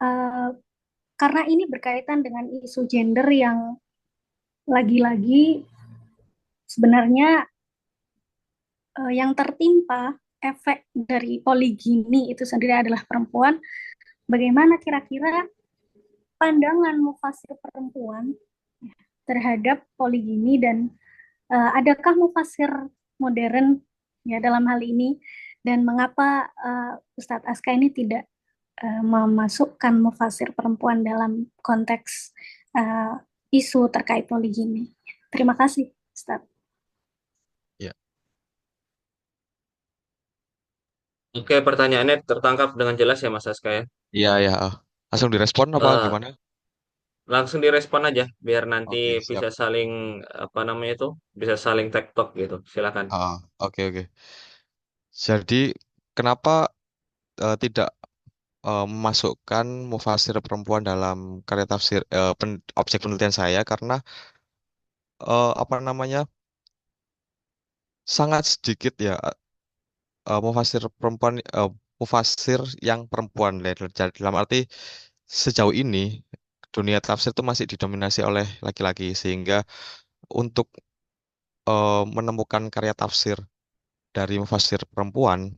eh, karena ini berkaitan dengan isu gender yang lagi-lagi sebenarnya yang tertimpa efek dari poligini itu sendiri adalah perempuan. Bagaimana kira-kira pandangan mufasir perempuan terhadap poligini dan adakah mufasir modern ya dalam hal ini, dan mengapa Ustadz Aska ini tidak memasukkan mufasir perempuan dalam konteks uh, isu terkait poligini. Terima kasih, Ustadz. Ya, Oke, pertanyaannya tertangkap dengan jelas ya, Mas Aska ya. iya, ya. Langsung direspon apa Eh, gimana? Langsung direspon aja, biar nanti Oke, bisa siap. saling apa namanya itu, bisa saling tektok gitu. Silakan. Oke, oke. Jadi, kenapa tidak memasukkan mufasir perempuan dalam karya tafsir objek penelitian saya? Karena apa namanya, sangat sedikit ya mufasir perempuan, mufasir yang perempuan. Dalam arti sejauh ini dunia tafsir itu masih didominasi oleh laki-laki, sehingga untuk menemukan karya tafsir dari mufasir perempuan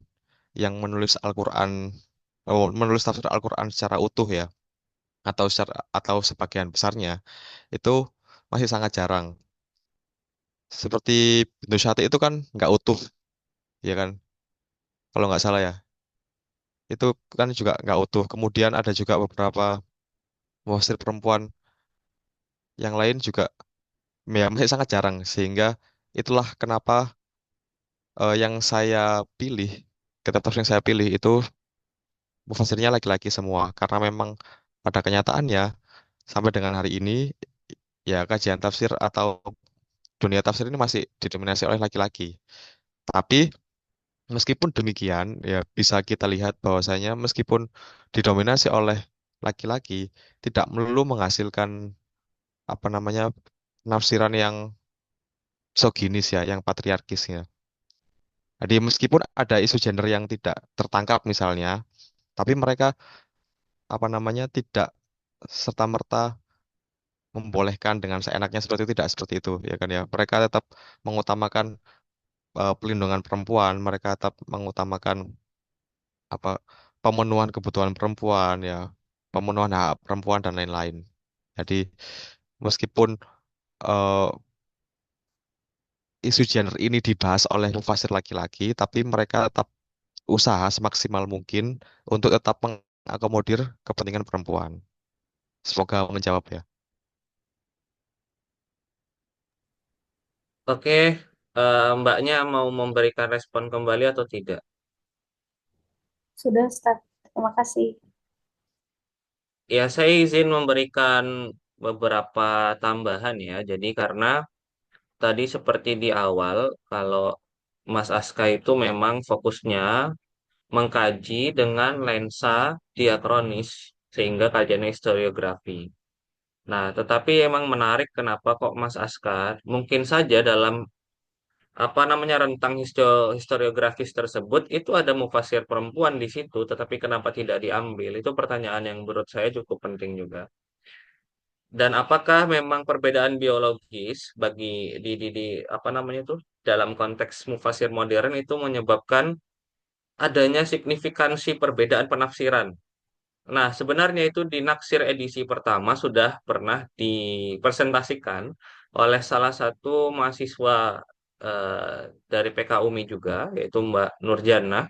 yang menulis Al-Quran, menulis tafsir Al-Quran secara utuh ya, atau sebagian besarnya itu masih sangat jarang. Seperti Ibnu Syati itu kan nggak utuh, ya kan? Kalau nggak salah ya, itu kan juga nggak utuh. Kemudian ada juga beberapa mufasir perempuan yang lain juga ya masih sangat jarang, sehingga itulah kenapa yang saya pilih, kitab tafsir yang saya pilih itu mufasirnya laki-laki semua, karena memang pada kenyataannya sampai dengan hari ini ya kajian tafsir atau dunia tafsir ini masih didominasi oleh laki-laki. Tapi meskipun demikian ya bisa kita lihat bahwasanya meskipun didominasi oleh laki-laki tidak melulu menghasilkan apa namanya penafsiran yang misoginis ya, yang patriarkis ya. Jadi meskipun ada isu gender yang tidak tertangkap misalnya, tapi mereka apa namanya tidak serta-merta membolehkan dengan seenaknya seperti itu, tidak seperti itu ya kan ya. Mereka tetap mengutamakan pelindungan perempuan, mereka tetap mengutamakan apa pemenuhan kebutuhan perempuan ya, pemenuhan hak perempuan dan lain-lain. Jadi meskipun eh, isu gender ini dibahas oleh mufasir laki-laki, tapi mereka tetap usaha semaksimal mungkin untuk tetap mengakomodir kepentingan perempuan. Semoga menjawab ya. Oke, Mbaknya mau memberikan respon kembali atau tidak? Sudah, Ustadz. Terima kasih. Ya, saya izin memberikan beberapa tambahan ya. Jadi karena tadi seperti di awal, kalau Mas Aska itu memang fokusnya mengkaji dengan lensa diakronis, sehingga kajian historiografi. Nah, tetapi emang menarik kenapa kok Mas Aska mungkin saja dalam apa namanya rentang historiografis tersebut itu ada mufasir perempuan di situ, tetapi kenapa tidak diambil? Itu pertanyaan yang menurut saya cukup penting juga. Dan apakah memang perbedaan biologis bagi di apa namanya itu dalam konteks mufasir modern itu menyebabkan adanya signifikansi perbedaan penafsiran? Nah, sebenarnya itu di Naksir edisi pertama sudah pernah dipresentasikan oleh salah satu mahasiswa dari PKUMI juga, yaitu Mbak Nurjana.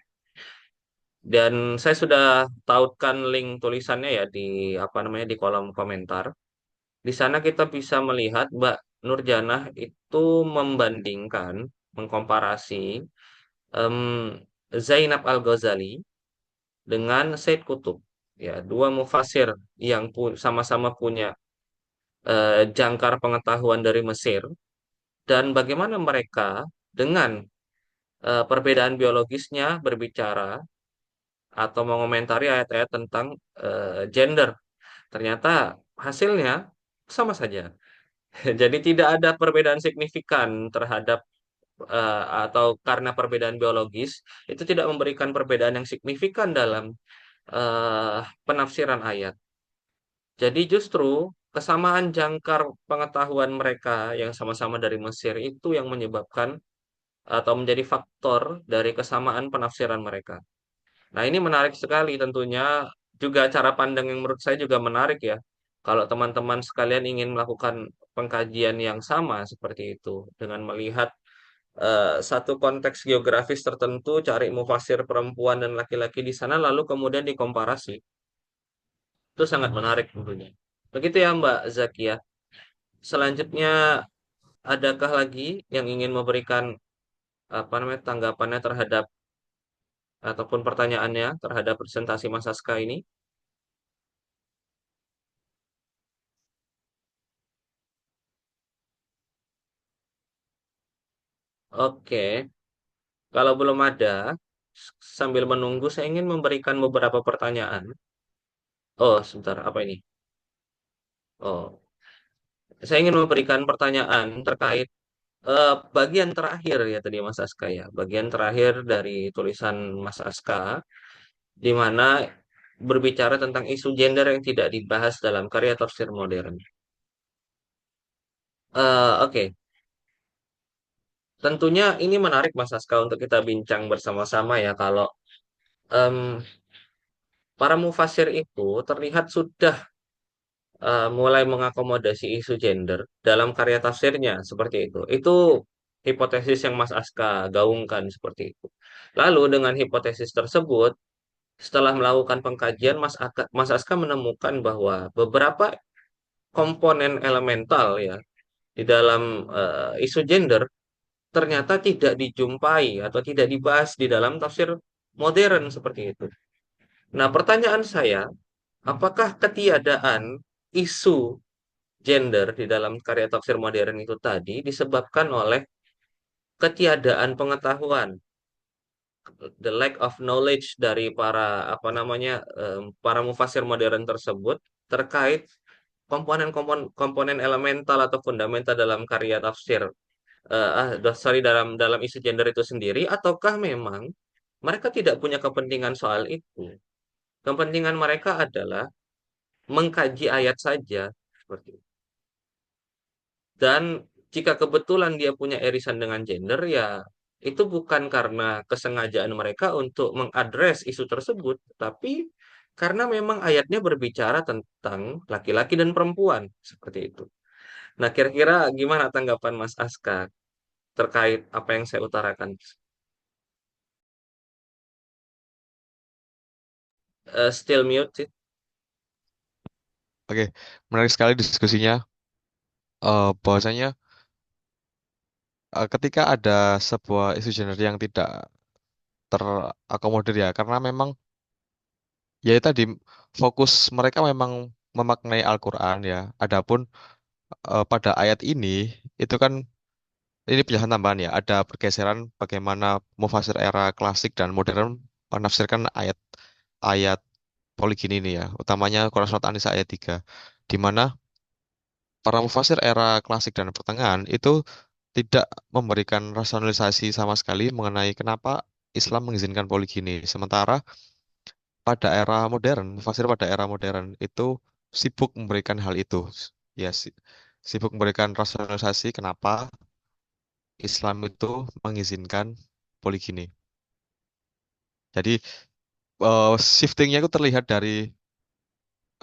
Dan saya sudah tautkan link tulisannya ya di apa namanya di kolom komentar. Di sana kita bisa melihat Mbak Nurjanah itu membandingkan, mengkomparasi em, Zainab Al-Ghazali dengan Said Qutb. Ya, dua mufasir yang sama-sama punya jangkar pengetahuan dari Mesir dan bagaimana mereka dengan perbedaan biologisnya berbicara atau mengomentari ayat-ayat tentang gender. Ternyata hasilnya sama saja. Jadi tidak ada perbedaan signifikan terhadap atau karena perbedaan biologis itu tidak memberikan perbedaan yang signifikan dalam penafsiran ayat. Jadi justru kesamaan jangkar pengetahuan mereka yang sama-sama dari Mesir itu yang menyebabkan atau menjadi faktor dari kesamaan penafsiran mereka. Nah, ini menarik sekali tentunya juga cara pandang yang menurut saya juga menarik ya. Kalau teman-teman sekalian ingin melakukan pengkajian yang sama seperti itu dengan melihat satu konteks geografis tertentu, cari mufasir perempuan dan laki-laki di sana lalu kemudian dikomparasi. Itu sangat menarik tentunya. Begitu ya Mbak Zakia. Selanjutnya adakah lagi yang ingin memberikan apa namanya tanggapannya terhadap ataupun pertanyaannya terhadap presentasi Mas Aska ini? Oke, kalau belum ada, sambil menunggu saya ingin memberikan beberapa pertanyaan. Oh, sebentar, apa ini? Oh, saya ingin memberikan pertanyaan terkait bagian terakhir ya tadi Mas Aska ya. Bagian terakhir dari tulisan Mas Aska, di mana berbicara tentang isu gender yang tidak dibahas dalam karya tafsir modern. Oke, tentunya ini menarik Mas Aska untuk kita bincang bersama-sama ya. Kalau em, para mufasir itu terlihat sudah mulai mengakomodasi isu gender dalam karya tafsirnya seperti itu. Itu hipotesis yang Mas Aska gaungkan seperti itu. Lalu dengan hipotesis tersebut, setelah melakukan pengkajian, Mas Aska menemukan bahwa beberapa komponen elemental ya di dalam isu gender ternyata tidak dijumpai atau tidak dibahas di dalam tafsir modern seperti itu. Nah, pertanyaan saya, apakah ketiadaan isu gender di dalam karya tafsir modern itu tadi disebabkan oleh ketiadaan pengetahuan, the lack of knowledge dari para apa namanya para mufasir modern tersebut terkait komponen elemental atau fundamental dalam karya tafsir sorry dalam isu gender itu sendiri ataukah memang mereka tidak punya kepentingan soal itu. Kepentingan mereka adalah mengkaji ayat saja seperti itu. Dan jika kebetulan dia punya irisan dengan gender, ya itu bukan karena kesengajaan mereka untuk mengadres isu tersebut, tapi karena memang ayatnya berbicara tentang laki-laki dan perempuan, seperti itu. Nah, kira-kira gimana tanggapan Mas Aska terkait apa yang saya utarakan? Still mute sih. Oke, menarik sekali diskusinya. Bahwasanya ketika ada sebuah isu gender yang tidak terakomodir ya, karena memang ya tadi fokus mereka memang memaknai Al-Quran ya. Adapun pada ayat ini itu kan ini penjelasan tambahan ya. Ada pergeseran bagaimana mufasir era klasik dan modern menafsirkan ayat-ayat poligini ini ya. Utamanya Quran Surat An-Nisa ayat 3, di mana para mufasir era klasik dan pertengahan itu tidak memberikan rasionalisasi sama sekali mengenai kenapa Islam mengizinkan poligini. Sementara pada era modern, mufasir pada era modern itu sibuk memberikan hal itu. Ya, sibuk memberikan rasionalisasi kenapa Islam itu mengizinkan poligini. Jadi shiftingnya itu terlihat dari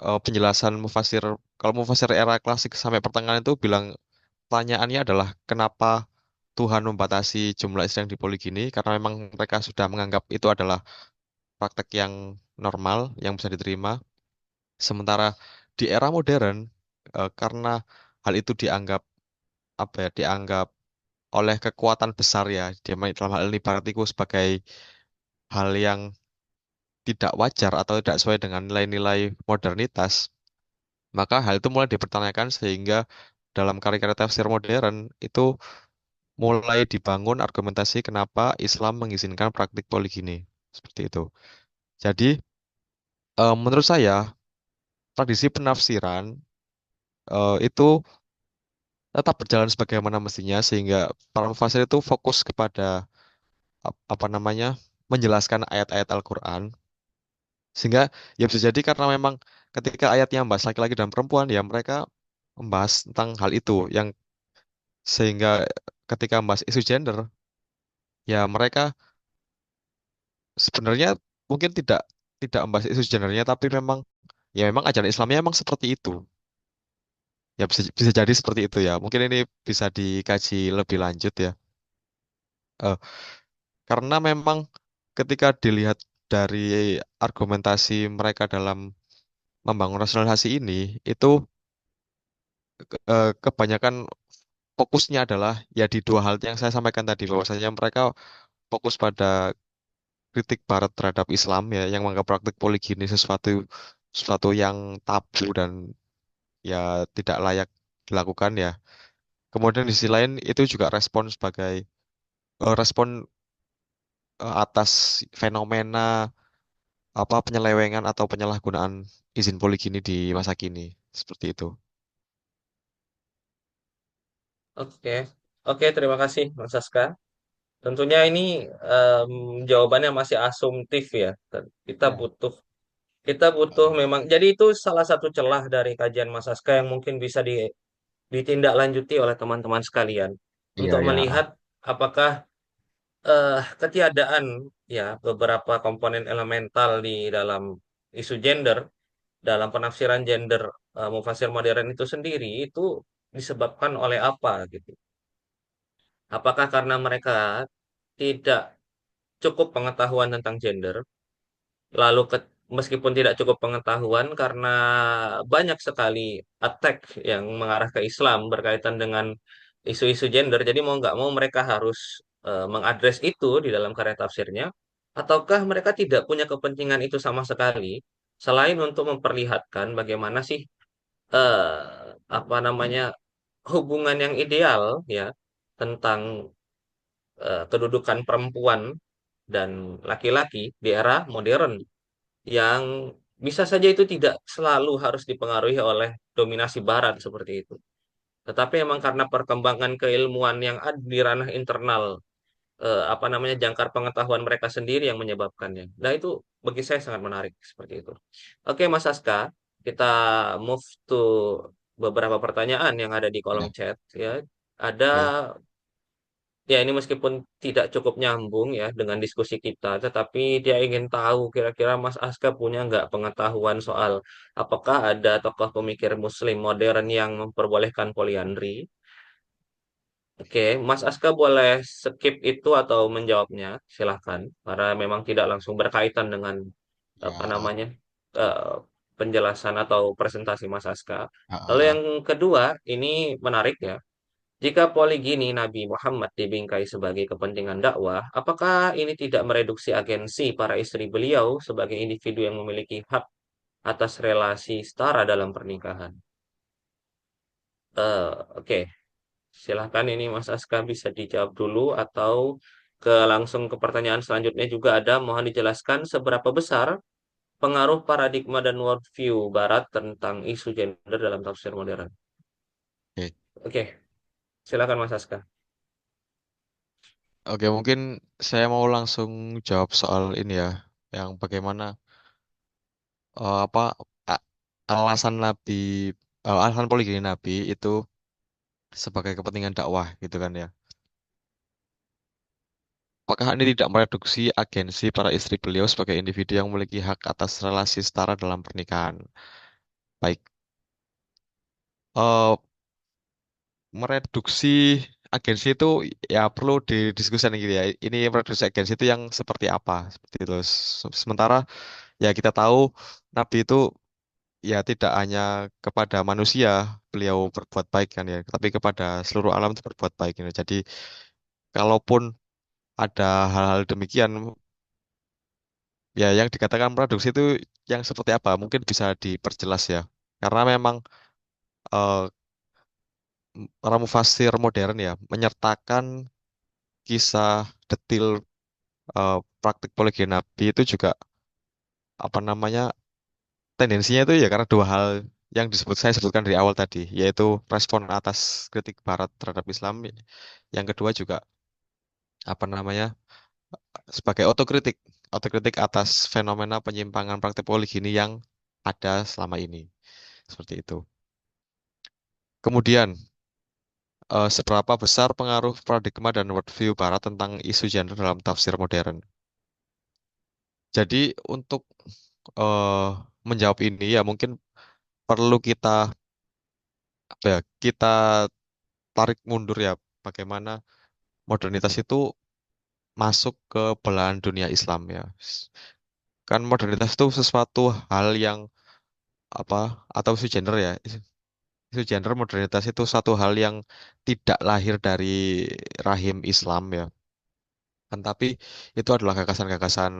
penjelasan mufasir. Kalau mufasir era klasik sampai pertengahan itu bilang pertanyaannya adalah kenapa Tuhan membatasi jumlah istri yang dipoligini karena memang mereka sudah menganggap itu adalah praktek yang normal, yang bisa diterima. Sementara di era modern, karena hal itu dianggap apa ya, dianggap oleh kekuatan besar ya, dia dalam hal ini praktikum sebagai hal yang tidak wajar atau tidak sesuai dengan nilai-nilai modernitas, maka hal itu mulai dipertanyakan sehingga dalam karya-karya tafsir modern itu mulai dibangun argumentasi kenapa Islam mengizinkan praktik poligini. Seperti itu. Jadi, menurut saya, tradisi penafsiran itu tetap berjalan sebagaimana mestinya, sehingga para mufasir itu fokus kepada apa namanya, menjelaskan ayat-ayat Al-Quran. Sehingga ya bisa jadi karena memang ketika ayatnya membahas laki-laki dan perempuan, ya mereka membahas tentang hal itu, yang sehingga ketika membahas isu gender, ya mereka sebenarnya mungkin tidak tidak membahas isu gendernya, tapi memang ya memang ajaran Islamnya memang seperti itu. Ya bisa bisa jadi seperti itu ya. Mungkin ini bisa dikaji lebih lanjut ya. Eh, karena memang ketika dilihat dari argumentasi mereka dalam membangun rasionalisasi ini, itu kebanyakan fokusnya adalah ya di dua hal yang saya sampaikan tadi, bahwasanya mereka fokus pada kritik Barat terhadap Islam ya, yang menganggap praktik poligini sesuatu sesuatu yang tabu dan ya tidak layak dilakukan ya. Kemudian di sisi lain itu juga respon sebagai respon atas fenomena apa penyelewengan atau penyalahgunaan izin poligini di masa kini seperti itu. Oke, oke, terima kasih Mas Saska. Tentunya ini em, jawabannya masih asumtif ya. Kita Ya. butuh kita butuh memang. Jadi itu salah satu celah dari kajian Mas Saska yang mungkin bisa ditindaklanjuti oleh teman-teman sekalian Iya, untuk ya. melihat apakah ketiadaan ya beberapa komponen elemental di dalam isu gender, dalam penafsiran gender mufasir modern itu sendiri itu disebabkan oleh apa gitu. Apakah karena mereka tidak cukup pengetahuan tentang gender, lalu meskipun tidak cukup pengetahuan karena banyak sekali attack yang mengarah ke Islam berkaitan dengan isu-isu gender, jadi mau nggak mau mereka harus mengadres itu di dalam karya tafsirnya, ataukah mereka tidak punya kepentingan itu sama sekali, selain untuk memperlihatkan bagaimana sih apa namanya hubungan yang ideal ya tentang kedudukan perempuan dan laki-laki di era modern yang bisa saja itu tidak selalu harus dipengaruhi oleh dominasi barat seperti itu. Tetapi emang karena perkembangan keilmuan yang ada di ranah internal apa namanya jangkar pengetahuan mereka sendiri yang menyebabkannya. Nah, itu bagi saya sangat menarik seperti itu. Oke, Mas Aska, kita move to beberapa pertanyaan yang ada di kolom Ya. chat ya. Ada Oke. Ya, ini meskipun tidak cukup nyambung ya dengan diskusi kita, tetapi dia ingin tahu kira-kira Mas Aska punya nggak pengetahuan soal apakah ada tokoh pemikir Muslim modern yang memperbolehkan poliandri? Oke, Mas Aska boleh skip itu atau menjawabnya, silahkan, karena memang tidak langsung berkaitan dengan apa Ya. namanya eh, penjelasan atau presentasi Mas Aska. Lalu Ah. yang kedua, ini menarik ya. Jika poligini Nabi Muhammad dibingkai sebagai kepentingan dakwah, apakah ini tidak mereduksi agensi para istri beliau sebagai individu yang memiliki hak atas relasi setara dalam pernikahan? Oke, silahkan ini Mas Aska bisa dijawab dulu atau langsung ke pertanyaan selanjutnya juga ada. Mohon dijelaskan seberapa besar pengaruh paradigma dan worldview Barat tentang isu gender dalam tafsir modern. Oke. Oke, silakan Mas Aska. Oke, mungkin saya mau langsung jawab soal ini ya, yang bagaimana apa a- alasan Nabi alasan poligami Nabi itu sebagai kepentingan dakwah gitu kan ya. Apakah ini tidak mereduksi agensi para istri beliau sebagai individu yang memiliki hak atas relasi setara dalam pernikahan? Baik, eh mereduksi agensi itu ya perlu didiskusikan gitu ya. Ini reproduksi agensi itu yang seperti apa? Seperti itu. Sementara ya kita tahu Nabi itu ya tidak hanya kepada manusia beliau berbuat baik kan ya, tapi kepada seluruh alam itu berbuat baik gitu. Jadi kalaupun ada hal-hal demikian, ya yang dikatakan produksi itu yang seperti apa? Mungkin bisa diperjelas ya. Karena memang eh, para mufasir modern ya menyertakan kisah detil praktik poligami Nabi itu juga apa namanya tendensinya itu ya karena dua hal yang saya sebutkan dari awal tadi, yaitu respon atas kritik Barat terhadap Islam. Yang kedua juga apa namanya sebagai otokritik atas fenomena penyimpangan praktik poligami yang ada selama ini. Seperti itu. Kemudian, seberapa besar pengaruh paradigma dan worldview Barat tentang isu gender dalam tafsir modern? Jadi untuk eh, menjawab ini ya mungkin perlu kita apa ya, kita tarik mundur ya bagaimana modernitas itu masuk ke belahan dunia Islam ya. Kan modernitas itu sesuatu hal yang apa atau isu gender ya. Isu gender modernitas itu satu hal yang tidak lahir dari rahim Islam ya. Kan tapi itu adalah gagasan-gagasan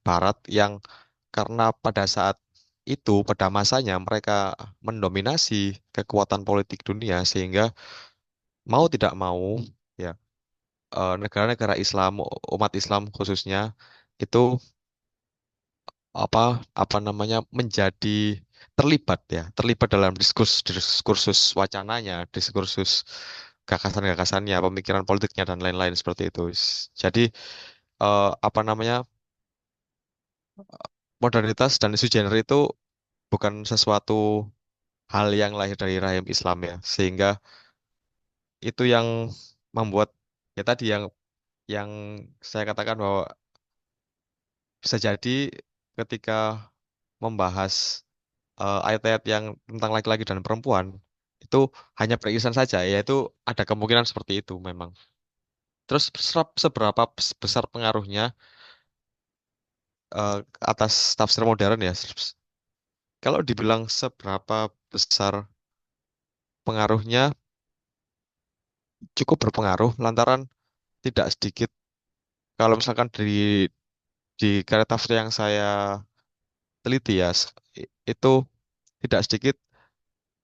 Barat yang karena pada saat itu pada masanya mereka mendominasi kekuatan politik dunia sehingga mau tidak mau ya negara-negara Islam, umat Islam khususnya itu apa apa namanya menjadi terlibat dalam diskursus wacananya, diskursus gagasan-gagasannya, pemikiran politiknya dan lain-lain seperti itu. Jadi apa namanya modernitas dan isu gender itu bukan sesuatu hal yang lahir dari rahim Islam ya, sehingga itu yang membuat ya tadi yang saya katakan bahwa bisa jadi ketika membahas ayat-ayat yang tentang laki-laki dan perempuan itu hanya peririsan saja, yaitu ada kemungkinan seperti itu memang. Terus seberapa besar pengaruhnya atas tafsir modern ya? Kalau dibilang seberapa besar pengaruhnya, cukup berpengaruh lantaran tidak sedikit kalau misalkan di karya tafsir yang saya teliti ya, itu tidak sedikit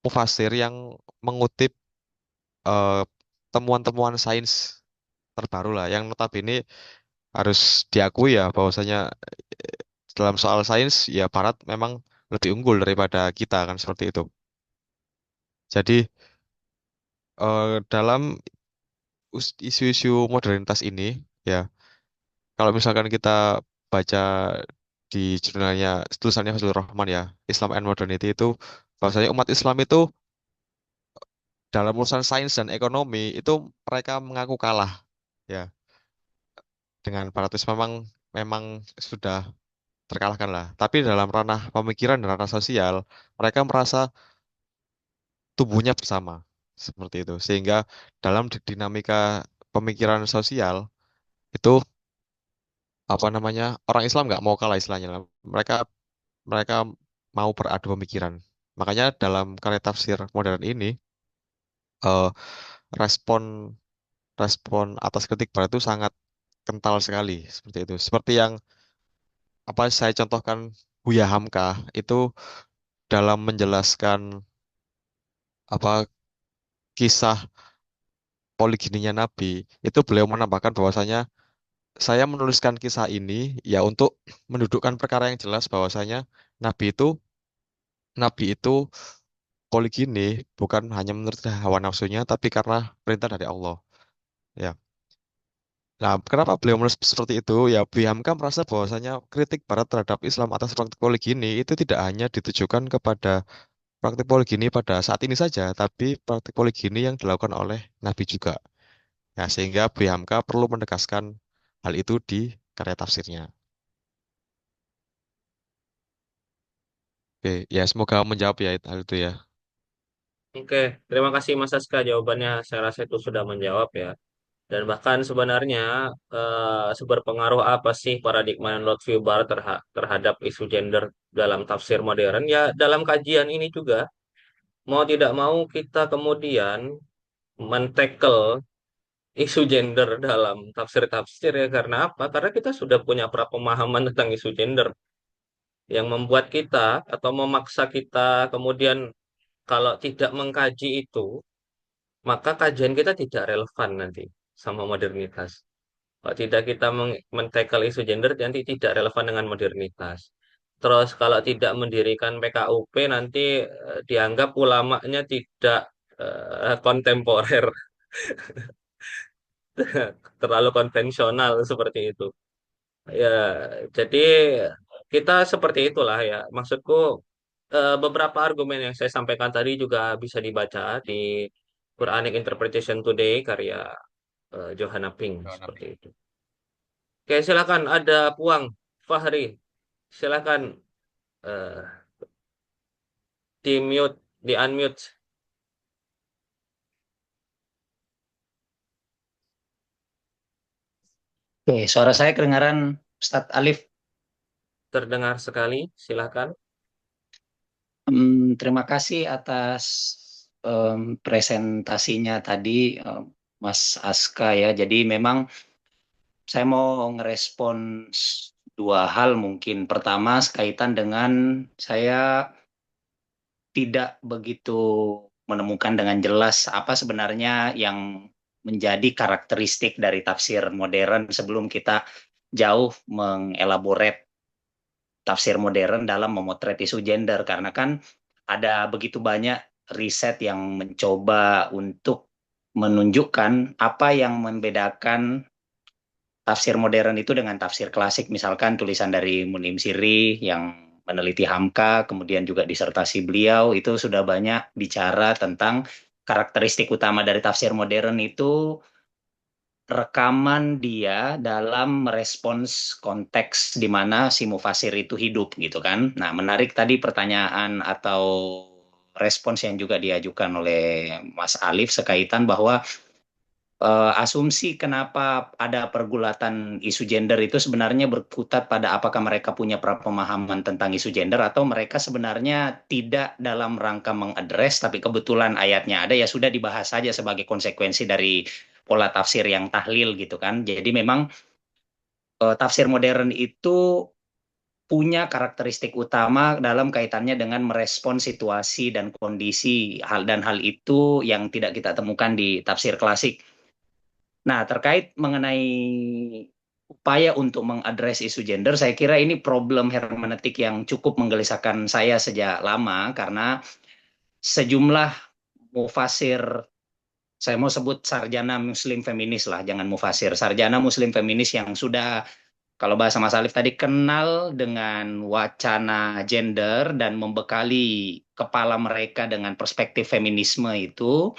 mufasir yang mengutip eh, temuan-temuan sains terbaru lah yang notabene harus diakui ya bahwasanya dalam soal sains ya Barat memang lebih unggul daripada kita kan seperti itu. Jadi dalam isu-isu modernitas ini ya kalau misalkan kita baca di jurnalnya tulisannya Fazlur Rahman ya Islam and Modernity itu bahwasanya umat Islam itu dalam urusan sains dan ekonomi itu mereka mengaku kalah ya dengan Barat itu memang memang sudah terkalahkan lah. Tapi dalam ranah pemikiran dan ranah sosial, mereka merasa tumbuhnya bersama seperti itu. Sehingga dalam dinamika pemikiran sosial itu apa namanya orang Islam nggak mau kalah istilahnya lah. Mereka mereka mau beradu pemikiran. Makanya dalam karya tafsir modern ini eh, respon respon atas kritik Barat itu sangat kental sekali seperti itu. Seperti yang apa saya contohkan Buya Hamka itu dalam menjelaskan apa kisah poligininya Nabi, itu beliau menambahkan bahwasanya saya menuliskan kisah ini ya untuk mendudukkan perkara yang jelas bahwasanya Nabi itu Nabi itu poligini bukan hanya menurut hawa nafsunya tapi karena perintah dari Allah. Ya. Nah, kenapa beliau menulis seperti itu? Ya, Bli Hamka merasa bahwasanya kritik Barat terhadap Islam atas praktik poligini itu tidak hanya ditujukan kepada praktik poligini pada saat ini saja, tapi praktik poligini yang dilakukan oleh Nabi juga. Ya, sehingga Bli Hamka perlu menegaskan hal itu di karya tafsirnya. Oke, ya semoga menjawab ya hal itu ya. Oke, terima kasih Mas Aska. Jawabannya saya rasa itu sudah menjawab ya. Dan bahkan sebenarnya seberpengaruh apa sih paradigma Lotfi Bar terhadap isu gender dalam tafsir modern? Ya, dalam kajian ini juga mau tidak mau kita kemudian men-tackle isu gender dalam tafsir-tafsir ya. Karena apa? Karena kita sudah punya pemahaman tentang isu gender yang membuat kita atau memaksa kita kemudian kalau tidak mengkaji itu, maka kajian kita tidak relevan nanti sama modernitas. Kalau tidak kita men-tackle isu gender nanti tidak relevan dengan modernitas. Terus kalau tidak mendirikan PKUP nanti dianggap ulamanya tidak kontemporer, terlalu konvensional seperti itu. Ya, jadi kita seperti itulah ya. Maksudku beberapa argumen yang saya sampaikan tadi juga bisa dibaca di Quranic Interpretation Today karya Johanna Ping Joanna seperti Pink. itu. Oke, silakan ada Puang Fahri. Silakan eh, di mute, di unmute. Oke, suara saya kedengaran Ustadz Alif. Terdengar sekali. Silakan. Terima kasih atas presentasinya tadi, Mas Aska ya. Jadi memang saya mau ngerespons dua hal mungkin. Pertama, kaitan dengan saya tidak begitu menemukan dengan jelas apa sebenarnya yang menjadi karakteristik dari tafsir modern sebelum kita jauh mengelaborate tafsir modern dalam memotret isu gender karena kan ada begitu banyak riset yang mencoba untuk menunjukkan apa yang membedakan tafsir modern itu dengan tafsir klasik, misalkan tulisan dari Munim Siri yang meneliti Hamka, kemudian juga disertasi beliau itu sudah banyak bicara tentang karakteristik utama dari tafsir modern itu rekaman dia dalam merespons konteks di mana si mufasir itu hidup gitu kan. Nah, menarik tadi pertanyaan atau respons yang juga diajukan oleh Mas Alif sekaitan bahwa asumsi kenapa ada pergulatan isu gender itu sebenarnya berkutat pada apakah mereka punya pemahaman tentang isu gender atau mereka sebenarnya tidak dalam rangka mengadres tapi kebetulan ayatnya ada ya sudah dibahas saja sebagai konsekuensi dari pola tafsir yang tahlil gitu kan. Jadi memang tafsir modern itu punya karakteristik utama dalam kaitannya dengan merespon situasi dan kondisi hal itu yang tidak kita temukan di tafsir klasik. Nah, terkait mengenai upaya untuk mengadres isu gender, saya kira ini problem hermeneutik yang cukup menggelisahkan saya sejak lama karena sejumlah mufasir, saya mau sebut sarjana muslim feminis lah, jangan mufasir, sarjana muslim feminis yang sudah, kalau bahasa Mas Alif tadi, kenal dengan wacana gender dan membekali kepala mereka dengan perspektif feminisme itu,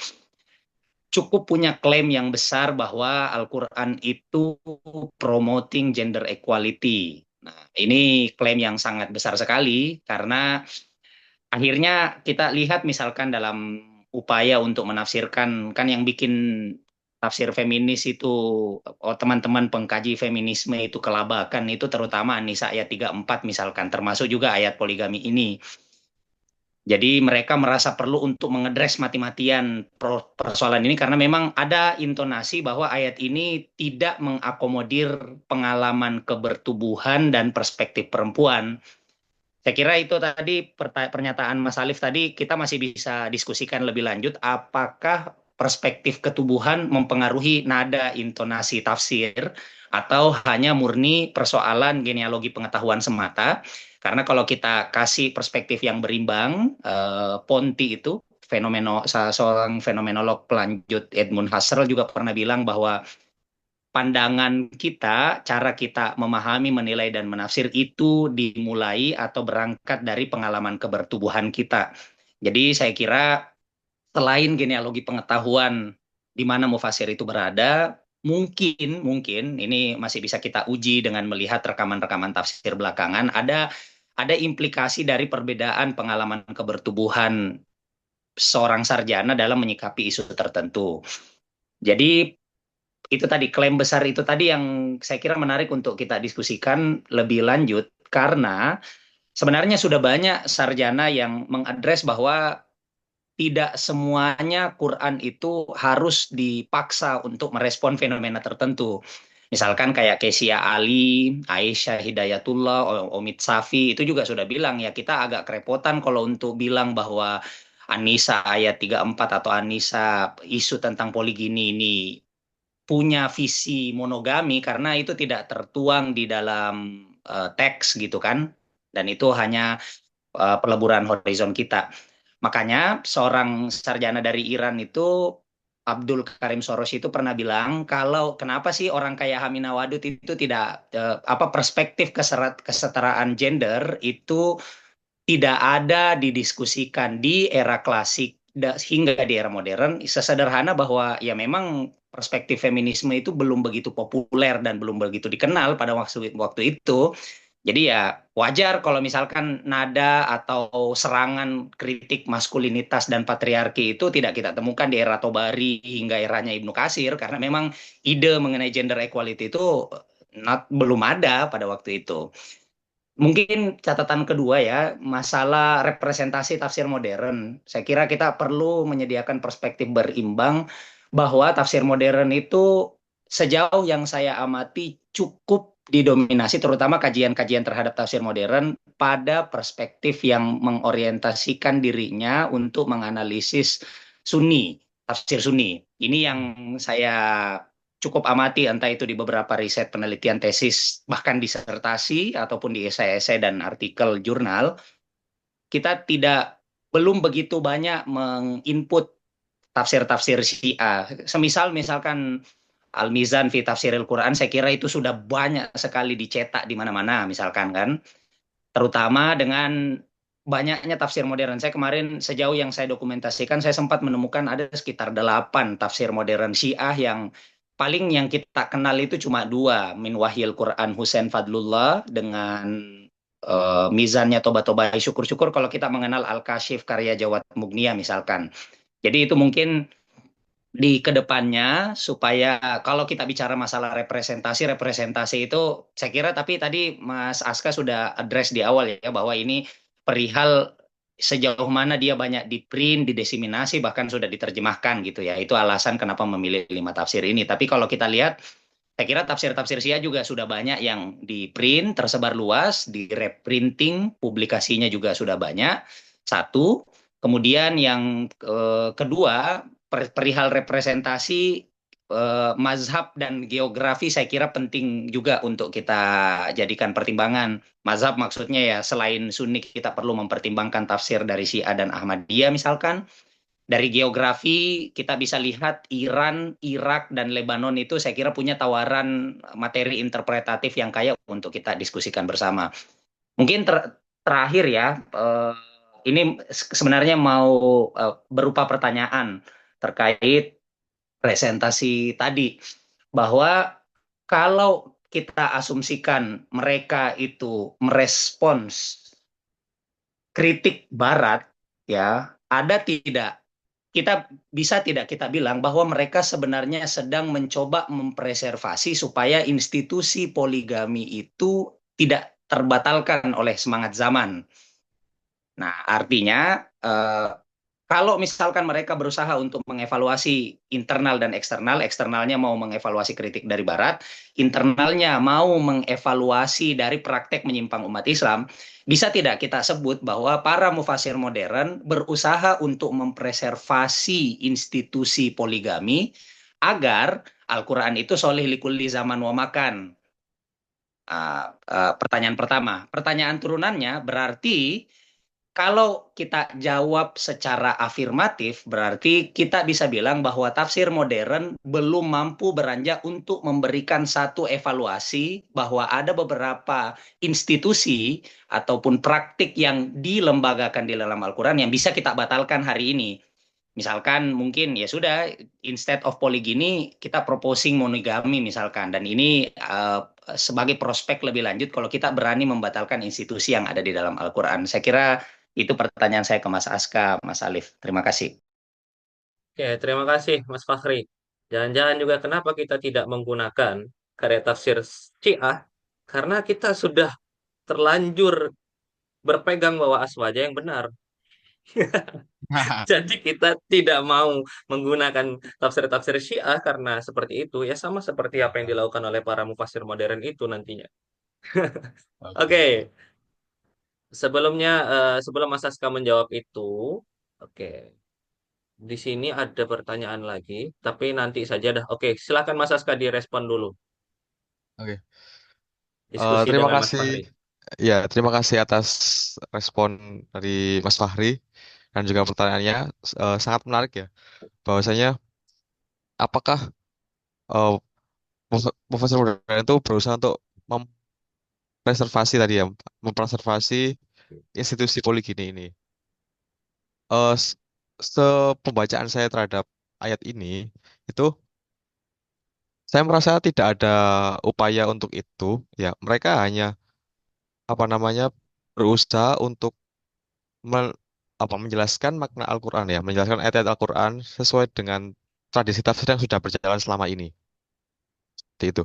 cukup punya klaim yang besar bahwa Al-Quran itu promoting gender equality. Nah, ini klaim yang sangat besar sekali karena akhirnya kita lihat misalkan dalam upaya untuk menafsirkan, kan yang bikin tafsir feminis itu, oh, teman-teman pengkaji feminisme itu kelabakan itu terutama An-Nisa ayat 34 misalkan, termasuk juga ayat poligami ini. Jadi mereka merasa perlu untuk mengedres mati-matian persoalan ini karena memang ada intonasi bahwa ayat ini tidak mengakomodir pengalaman kebertubuhan dan perspektif perempuan. Saya kira itu tadi pernyataan Mas Alif tadi kita masih bisa diskusikan lebih lanjut apakah perspektif ketubuhan mempengaruhi nada intonasi tafsir atau hanya murni persoalan genealogi pengetahuan semata. Karena kalau kita kasih perspektif yang berimbang, Ponti itu seorang fenomenolog pelanjut Edmund Husserl juga pernah bilang bahwa pandangan kita, cara kita memahami, menilai, dan menafsir itu dimulai atau berangkat dari pengalaman kebertubuhan kita. Jadi saya kira selain genealogi pengetahuan di mana mufasir itu berada, mungkin ini masih bisa kita uji dengan melihat rekaman-rekaman tafsir belakangan, ada implikasi dari perbedaan pengalaman kebertubuhan seorang sarjana dalam menyikapi isu tertentu. Jadi itu tadi, klaim besar itu tadi yang saya kira menarik untuk kita diskusikan lebih lanjut, karena sebenarnya sudah banyak sarjana yang mengadres bahwa tidak semuanya Quran itu harus dipaksa untuk merespon fenomena tertentu. Misalkan kayak Kesia Ali, Aisyah Hidayatullah, Omid Safi, itu juga sudah bilang ya kita agak kerepotan kalau untuk bilang bahwa An-Nisa ayat 34 atau An-Nisa isu tentang poligini ini punya visi monogami karena itu tidak tertuang di dalam teks gitu kan. Dan itu hanya peleburan horizon kita. Makanya seorang sarjana dari Iran itu Abdul Karim Soros itu pernah bilang kalau kenapa sih orang kayak Hamina Wadud itu tidak perspektif kesetaraan gender itu tidak ada didiskusikan di era klasik hingga di era modern, sesederhana bahwa ya memang perspektif feminisme itu belum begitu populer dan belum begitu dikenal pada waktu itu. Jadi ya wajar kalau misalkan nada atau serangan kritik maskulinitas dan patriarki itu tidak kita temukan di era Tobari hingga eranya Ibnu Katsir, karena memang ide mengenai gender equality itu belum ada pada waktu itu. Mungkin catatan kedua ya, masalah representasi tafsir modern. Saya kira kita perlu menyediakan perspektif berimbang bahwa tafsir modern itu sejauh yang saya amati cukup didominasi, terutama kajian-kajian terhadap tafsir modern pada perspektif yang mengorientasikan dirinya untuk menganalisis Sunni, tafsir Sunni. Ini yang saya cukup amati, entah itu di beberapa riset penelitian tesis, bahkan disertasi ataupun di esai-esai dan artikel jurnal, kita belum begitu banyak menginput tafsir-tafsir Syiah. Misalkan Al-Mizan fi Tafsiril Quran, saya kira itu sudah banyak sekali dicetak di mana-mana, misalkan kan. Terutama dengan banyaknya tafsir modern. Saya kemarin sejauh yang saya dokumentasikan, saya sempat menemukan ada sekitar 8 tafsir modern Syiah yang paling yang kita kenal itu cuma 2, Min Wahyil Quran Husain Fadlullah dengan mizannya Toba-Toba syukur-syukur kalau kita mengenal Al-Kashif karya Jawad Mughniya misalkan. Jadi itu mungkin di kedepannya supaya kalau kita bicara masalah representasi itu saya kira, tapi tadi Mas Aska sudah address di awal ya bahwa ini perihal sejauh mana dia banyak di print, didiseminasi, bahkan sudah diterjemahkan gitu ya. Itu alasan kenapa memilih 5 tafsir ini. Tapi kalau kita lihat, saya kira tafsir-tafsir Syiah juga sudah banyak yang di print, tersebar luas, di reprinting, publikasinya juga sudah banyak. Satu. Kemudian yang kedua, perihal representasi mazhab dan geografi saya kira penting juga untuk kita jadikan pertimbangan. Mazhab maksudnya ya selain Sunni kita perlu mempertimbangkan tafsir dari Syiah dan Ahmadiyah misalkan. Dari geografi kita bisa lihat Iran, Irak, dan Lebanon itu saya kira punya tawaran materi interpretatif yang kaya untuk kita diskusikan bersama. Mungkin terakhir ya, ini sebenarnya mau berupa pertanyaan terkait presentasi tadi, bahwa kalau kita asumsikan mereka itu merespons kritik Barat, ya ada tidak kita bilang bahwa mereka sebenarnya sedang mencoba mempreservasi supaya institusi poligami itu tidak terbatalkan oleh semangat zaman. Nah, artinya kalau misalkan mereka berusaha untuk mengevaluasi internal dan eksternal, eksternalnya mau mengevaluasi kritik dari Barat, internalnya mau mengevaluasi dari praktek menyimpang umat Islam, bisa tidak kita sebut bahwa para mufasir modern berusaha untuk mempreservasi institusi poligami agar Al-Quran itu sholih likulli zaman wa makan? Pertanyaan pertama. Pertanyaan turunannya berarti kalau kita jawab secara afirmatif, berarti kita bisa bilang bahwa tafsir modern belum mampu beranjak untuk memberikan satu evaluasi bahwa ada beberapa institusi ataupun praktik yang dilembagakan di dalam Al-Quran yang bisa kita batalkan hari ini. Misalkan mungkin ya sudah, instead of polygamy, kita proposing monogami misalkan. Dan ini sebagai prospek lebih lanjut kalau kita berani membatalkan institusi yang ada di dalam Al-Quran. Saya kira Itu pertanyaan saya ke Mas Aska, Mas Alif. Terima kasih. Oke, terima kasih Mas Fahri. Jangan-jangan juga kenapa kita tidak menggunakan karya tafsir Syiah? Karena kita sudah terlanjur berpegang bahwa aswaja yang benar. Jadi kita tidak mau menggunakan tafsir-tafsir Syiah karena seperti itu. Ya sama seperti apa yang dilakukan oleh para mufasir modern itu nantinya. Oke. Oke, sebelumnya sebelum Mas Aska menjawab itu, oke, di sini ada pertanyaan lagi, tapi nanti saja dah. Oke, silakan Mas Aska direspon dulu Oke. diskusi Terima dengan Mas kasih. Fahri. Ya, terima kasih atas respon dari Mas Fahri dan juga pertanyaannya sangat menarik ya. Bahwasanya apakah uh, Profesor Modern itu berusaha untuk mempreservasi tadi ya, mempreservasi institusi Poligini ini. Eh, s- Sepembacaan saya terhadap ayat ini itu saya merasa tidak ada upaya untuk itu. Ya, mereka hanya apa namanya berusaha untuk men- menjelaskan makna Al-Quran ya, menjelaskan ayat-ayat Al-Quran sesuai dengan tradisi tafsir yang sudah berjalan selama ini. Seperti itu.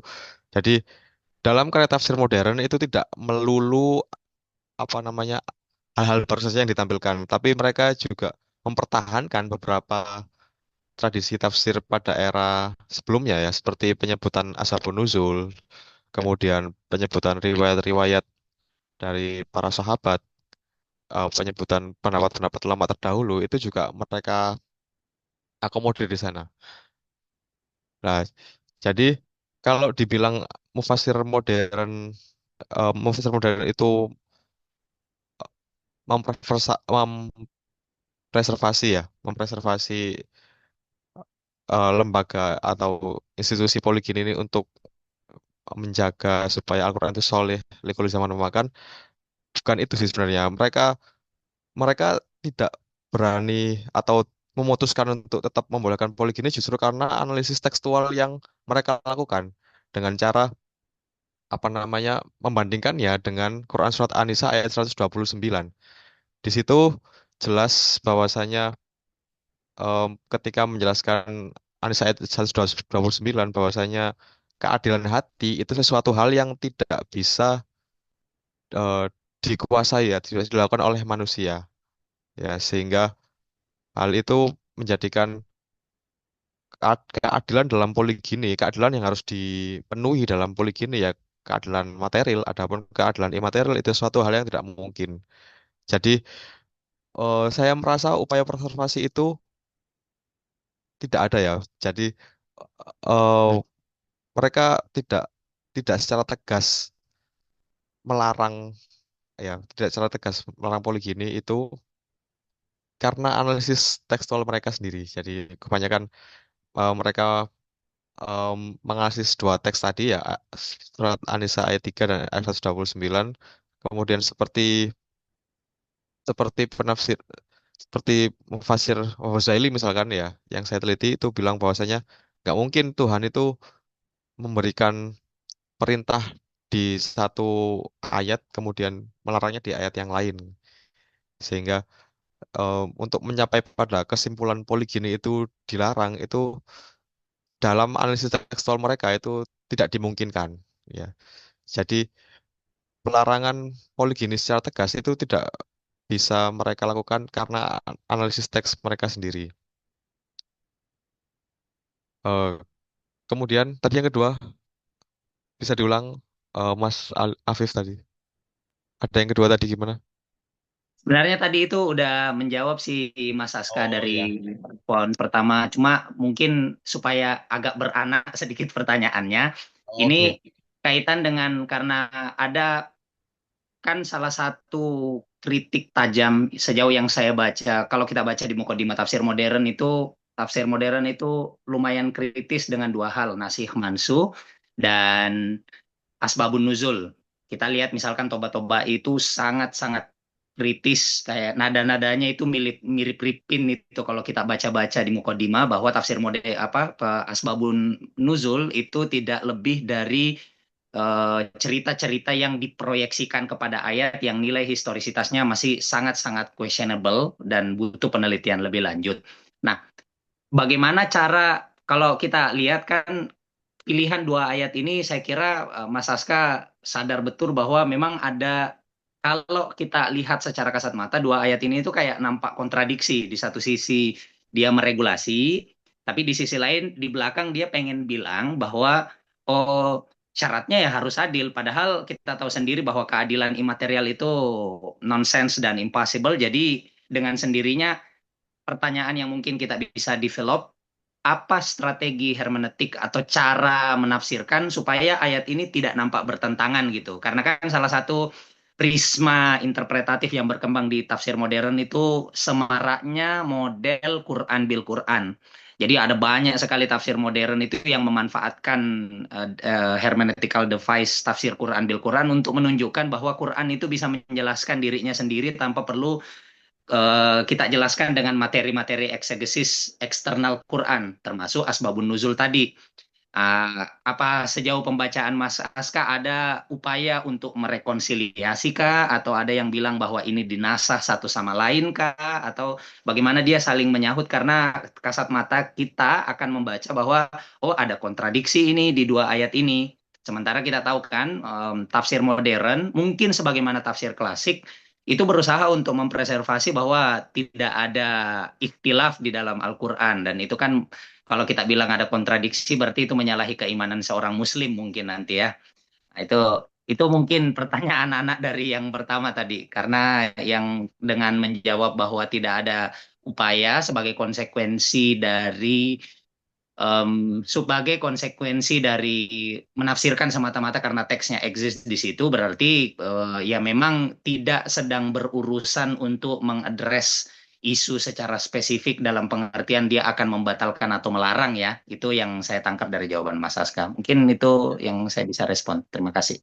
Jadi dalam karya tafsir modern itu tidak melulu apa namanya hal-hal baru saja yang ditampilkan, tapi mereka juga mempertahankan beberapa tradisi tafsir pada era sebelumnya ya, seperti penyebutan Ashabun Nuzul, kemudian penyebutan riwayat-riwayat dari para sahabat, penyebutan pendapat-pendapat ulama terdahulu itu juga mereka akomodir di sana. Nah, jadi kalau dibilang mufasir modern, mufasir modern itu mempreservasi ya, mempreservasi lembaga atau institusi Poligini ini untuk menjaga supaya Al-Quran itu soleh likul zaman memakan, bukan itu sih sebenarnya. Mereka mereka tidak berani atau memutuskan untuk tetap membolehkan Poligini justru karena analisis tekstual yang mereka lakukan dengan cara apa namanya membandingkannya dengan Quran surat An-Nisa ayat 129. Di situ jelas bahwasanya ketika menjelaskan An-Nisa ayat 129 bahwasanya keadilan hati itu sesuatu hal yang tidak bisa eh, dikuasai ya, tidak bisa dilakukan oleh manusia. Ya, sehingga hal itu menjadikan keadilan dalam poligini, keadilan yang harus dipenuhi dalam poligini ya keadilan material, adapun keadilan imaterial itu suatu hal yang tidak mungkin. Jadi saya merasa upaya preservasi itu tidak ada ya. Jadi eh, mereka tidak tidak secara tegas melarang ya, tidak secara tegas melarang poligini itu karena analisis tekstual mereka sendiri. Jadi kebanyakan mereka menganalisis dua teks tadi ya, surat An-Nisa ayat 3 dan ayat 129. Kemudian seperti seperti penafsir seperti Mufasir Wazaili misalkan ya, yang saya teliti itu bilang bahwasanya nggak mungkin Tuhan itu memberikan perintah di satu ayat kemudian melarangnya di ayat yang lain. Sehingga untuk mencapai pada kesimpulan poligini itu dilarang itu dalam analisis tekstual mereka itu tidak dimungkinkan ya. Jadi pelarangan poligini secara tegas itu tidak bisa mereka lakukan karena analisis teks mereka sendiri. Eh, Kemudian tadi yang kedua bisa diulang Mas Afif tadi. Ada yang kedua tadi gimana? Sebenarnya tadi itu udah menjawab si Mas Aska Oh dari ya. poin pertama. Cuma mungkin supaya agak beranak sedikit pertanyaannya, ini Oke. kaitan dengan karena ada kan salah satu kritik tajam sejauh yang saya baca. Kalau kita baca di Mukadimah tafsir modern itu lumayan kritis dengan dua hal, nasih mansuh dan asbabun nuzul. Kita lihat misalkan toba-toba itu sangat-sangat kritis, kayak nada-nadanya itu mirip mirip Ripin itu kalau kita baca-baca di Mukodima bahwa tafsir asbabun nuzul itu tidak lebih dari cerita-cerita yang diproyeksikan kepada ayat yang nilai historisitasnya masih sangat-sangat questionable dan butuh penelitian lebih lanjut. Nah, bagaimana cara kalau kita lihat kan pilihan dua ayat ini saya kira Mas Aska sadar betul bahwa memang ada kalau kita lihat secara kasat mata dua ayat ini itu kayak nampak kontradiksi. Di satu sisi dia meregulasi, tapi di sisi lain di belakang dia pengen bilang bahwa oh syaratnya ya harus adil. Padahal kita tahu sendiri bahwa keadilan imaterial itu nonsense dan impossible. Jadi dengan sendirinya pertanyaan yang mungkin kita bisa develop apa strategi hermeneutik atau cara menafsirkan supaya ayat ini tidak nampak bertentangan gitu. Karena kan salah satu prisma interpretatif yang berkembang di tafsir modern itu semaraknya model Quran bil Quran. Jadi ada banyak sekali tafsir modern itu yang memanfaatkan hermeneutical device tafsir Quran bil Quran untuk menunjukkan bahwa Quran itu bisa menjelaskan dirinya sendiri tanpa perlu kita jelaskan dengan materi-materi eksegesis eksternal Quran, termasuk asbabun nuzul tadi. Apa sejauh pembacaan Mas Aska ada upaya untuk merekonsiliasi kah? Atau ada yang bilang bahwa ini dinasah satu sama lain kah? Atau bagaimana dia saling menyahut? Karena kasat mata kita akan membaca bahwa oh ada kontradiksi ini di dua ayat ini. Sementara kita tahu kan tafsir modern mungkin sebagaimana tafsir klasik itu berusaha untuk mempreservasi bahwa tidak ada ikhtilaf di dalam Al-Quran dan itu kan kalau kita bilang ada kontradiksi berarti itu menyalahi keimanan seorang muslim mungkin nanti ya. Nah, itu mungkin pertanyaan anak dari yang pertama tadi karena yang dengan menjawab bahwa tidak ada upaya sebagai konsekuensi dari sebagai konsekuensi dari menafsirkan semata-mata karena teksnya exist di situ berarti ya memang tidak sedang berurusan untuk mengadres isu secara spesifik dalam pengertian dia akan membatalkan atau melarang ya. Itu yang saya tangkap dari jawaban Mas Aska. Mungkin itu yang saya bisa respon. Terima kasih.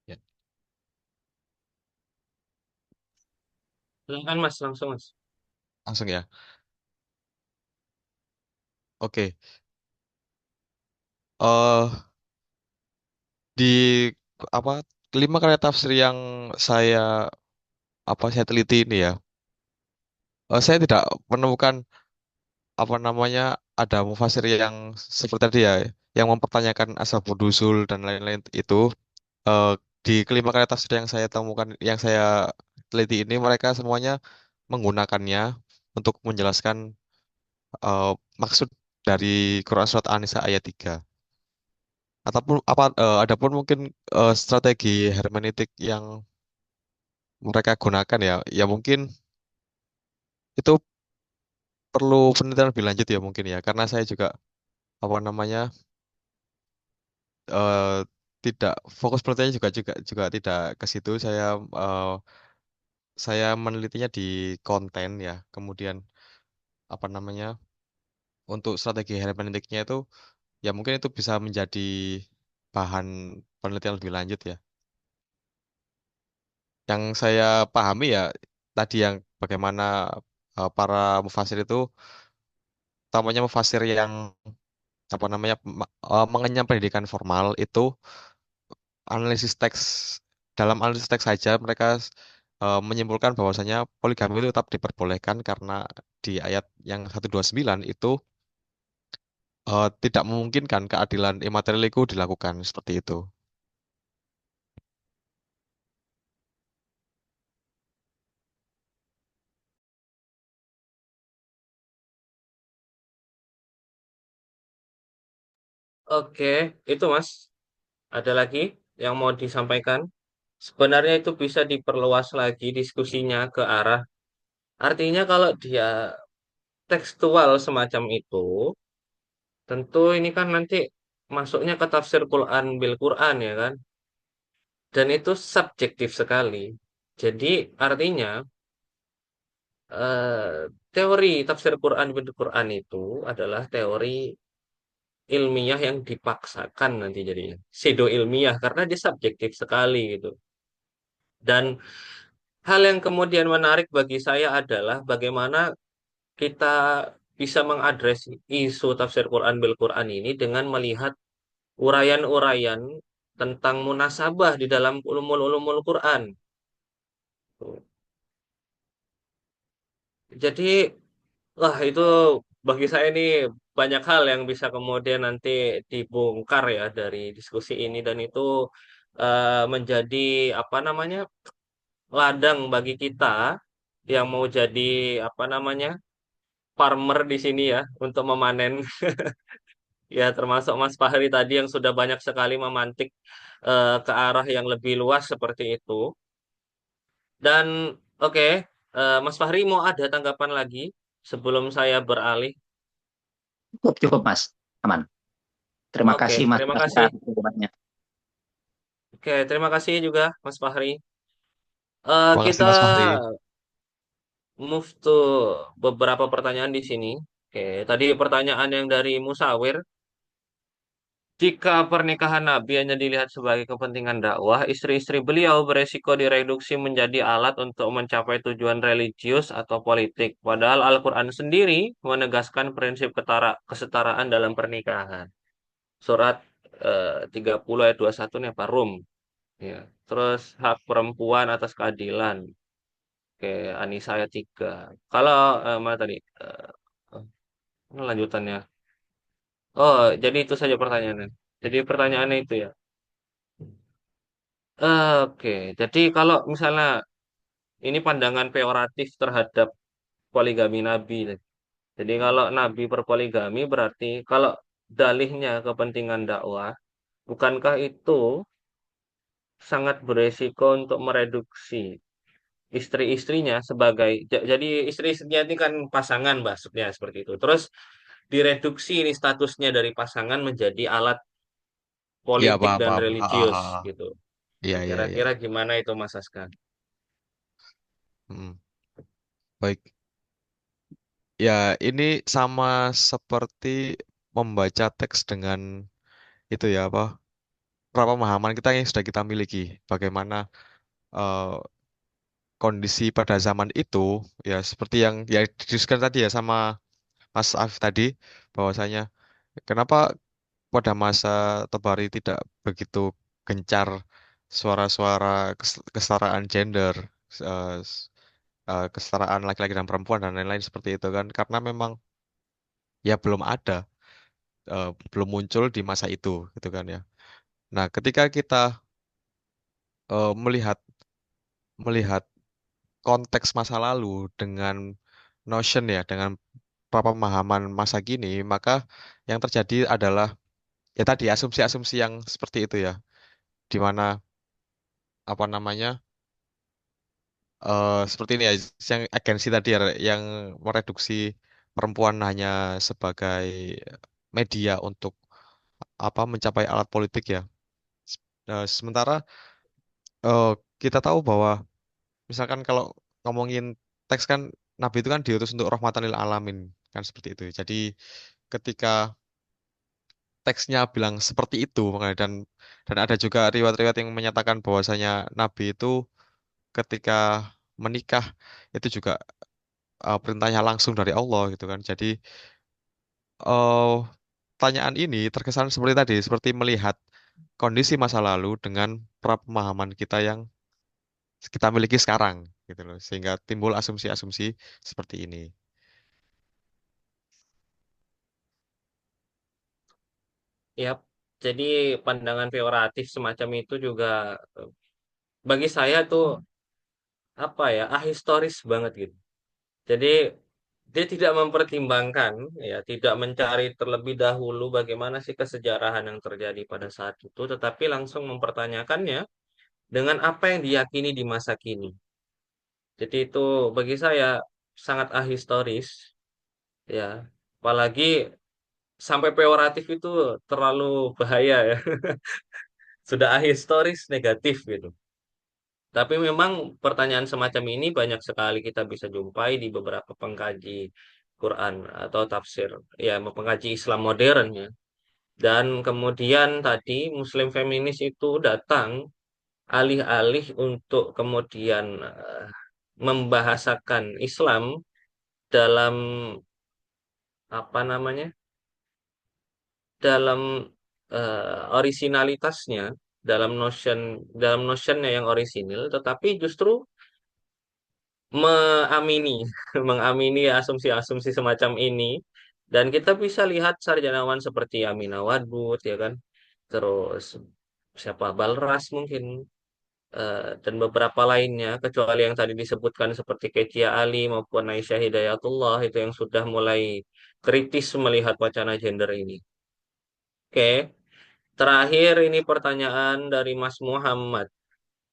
Ya, Silakan Mas, langsung Mas. langsung ya. Oke. eh di apa kelima karya tafsir yang saya saya teliti ini ya, saya tidak menemukan apa namanya ada mufasir yang seperti tadi ya, yang mempertanyakan asbabun nuzul dan lain-lain itu. eh, di kelima karya tafsir yang saya temukan, yang saya teliti ini, mereka semuanya menggunakannya untuk menjelaskan eh, maksud dari Quran surat An-Nisa ayat 3. Ataupun adapun mungkin strategi hermeneutik yang mereka gunakan ya, ya mungkin itu perlu penelitian lebih lanjut ya mungkin ya, karena saya juga apa namanya eh, tidak fokus penelitiannya juga juga juga tidak ke situ. Saya menelitinya di konten ya, kemudian apa namanya untuk strategi hermeneutiknya itu ya mungkin itu bisa menjadi bahan penelitian lebih lanjut ya. Yang saya pahami ya tadi yang bagaimana para mufasir itu, utamanya mufasir yang apa namanya mengenyam pendidikan formal itu, analisis teks dalam analisis teks saja mereka menyimpulkan bahwasanya poligami itu tetap diperbolehkan karena di ayat yang 129 itu tidak memungkinkan keadilan imaterial itu dilakukan seperti itu. Oke, itu Mas. Ada lagi yang mau disampaikan? Sebenarnya itu bisa diperluas lagi diskusinya ke arah. Artinya kalau dia tekstual semacam itu, tentu ini kan nanti masuknya ke tafsir Quran bil Quran ya kan? Dan itu subjektif sekali. Jadi artinya teori tafsir Quran bil Quran itu adalah teori ilmiah yang dipaksakan nanti jadinya. Pseudo ilmiah karena dia subjektif sekali gitu. Dan hal yang kemudian menarik bagi saya adalah bagaimana kita bisa mengadres isu tafsir Quran bil Quran ini dengan melihat uraian-uraian tentang munasabah di dalam ulumul Quran. Jadi, wah itu bagi saya ini banyak hal yang bisa kemudian nanti dibongkar ya dari diskusi ini dan itu menjadi apa namanya ladang bagi kita yang mau jadi apa namanya farmer di sini ya untuk memanen ya termasuk Mas Fahri tadi yang sudah banyak sekali memantik ke arah yang lebih luas seperti itu. Dan oke, Mas Fahri mau ada tanggapan lagi sebelum saya beralih? Cukup, cukup Mas. Aman. Terima Oke, kasih Mas terima Aska kasih. atas jawabannya. Oke, terima kasih juga Mas Fahri. Terima kasih Kita Mas Fahri. move to beberapa pertanyaan di sini. Oke, tadi pertanyaan yang dari Musawir. Jika pernikahan Nabi hanya dilihat sebagai kepentingan dakwah, istri-istri beliau beresiko direduksi menjadi alat untuk mencapai tujuan religius atau politik. Padahal Al-Quran sendiri menegaskan prinsip kesetaraan dalam pernikahan. Surat 30 ayat 21 nih apa? Rum. Ya. Terus hak perempuan atas keadilan. Oke, Anisa ayat 3. Kalau mana tadi? Ini lanjutannya. Oh, jadi itu saja pertanyaannya. Jadi pertanyaannya itu ya. Oke, jadi kalau misalnya ini pandangan peoratif terhadap poligami Nabi. Jadi kalau Nabi berpoligami berarti kalau dalihnya kepentingan dakwah, bukankah itu sangat beresiko untuk mereduksi istri-istrinya sebagai jadi istri-istrinya ini kan pasangan maksudnya seperti itu. Terus direduksi ini statusnya dari pasangan menjadi alat Iya, politik paham, dan paham. religius Ah. gitu. Iya, iya, iya. Kira-kira gimana itu Mas Aska? Hmm, baik. Ya, ini sama seperti membaca teks dengan itu ya, apa, pemahaman kita yang sudah kita miliki. Bagaimana eh, kondisi pada zaman itu, ya seperti yang ya didiskusikan tadi ya sama Mas Afif tadi, bahwasanya kenapa pada masa Tobari tidak begitu gencar suara-suara kesetaraan gender, eh, kesetaraan laki-laki dan perempuan dan lain-lain seperti itu kan, karena memang ya belum ada, belum muncul di masa itu gitu kan ya. Nah, ketika kita melihat melihat konteks masa lalu dengan notion ya, dengan pemahaman masa kini, maka yang terjadi adalah ya tadi asumsi-asumsi yang seperti itu ya, di mana apa namanya seperti ini ya, yang agensi tadi ya, yang mereduksi perempuan hanya sebagai media untuk apa mencapai alat politik ya. Sementara eh, kita tahu bahwa misalkan kalau ngomongin teks kan Nabi itu kan diutus untuk rahmatan lil alamin kan seperti itu. Jadi ketika teksnya bilang seperti itu makanya dan ada juga riwayat-riwayat yang menyatakan bahwasanya Nabi itu ketika menikah itu juga perintahnya langsung dari Allah gitu kan. Jadi eh pertanyaan ini terkesan seperti tadi, seperti melihat kondisi masa lalu dengan pemahaman kita yang kita miliki sekarang gitu loh, sehingga timbul asumsi-asumsi seperti ini. Ya, jadi pandangan peoratif semacam itu juga eh, bagi saya tuh apa ya, ahistoris banget gitu. Jadi dia tidak mempertimbangkan, ya, tidak mencari terlebih dahulu bagaimana sih kesejarahan yang terjadi pada saat itu, tetapi langsung mempertanyakannya dengan apa yang diyakini di masa kini. Jadi itu bagi saya sangat ahistoris, ya. Apalagi sampai peoratif itu terlalu bahaya ya. Sudah ahistoris negatif gitu. Tapi memang pertanyaan semacam ini banyak sekali kita bisa jumpai di beberapa pengkaji Quran atau tafsir, ya pengkaji Islam modern ya. Dan kemudian tadi Muslim feminis itu datang alih-alih untuk kemudian membahasakan Islam dalam apa namanya, dalam orisinalitasnya, dalam notionnya yang orisinil, tetapi justru mengamini mengamini asumsi-asumsi semacam ini, dan kita bisa lihat sarjanawan seperti Amina Wadud, ya kan, terus siapa Balras mungkin, dan beberapa lainnya, kecuali yang tadi disebutkan seperti Kecia Ali maupun Aisyah Hidayatullah, itu yang sudah mulai kritis melihat wacana gender ini. Oke, terakhir ini pertanyaan dari Mas Muhammad.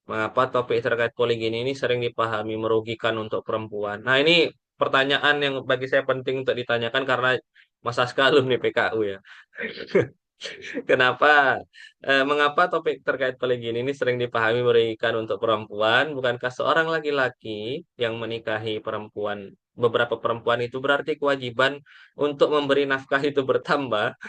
Mengapa topik terkait poligini ini sering dipahami merugikan untuk perempuan? Nah, ini pertanyaan yang bagi saya penting untuk ditanyakan karena Mas Aska alumni PKU ya. Kenapa, mengapa topik terkait poligini ini sering dipahami merugikan untuk perempuan? Bukankah seorang laki-laki yang menikahi beberapa perempuan itu berarti kewajiban untuk memberi nafkah itu bertambah?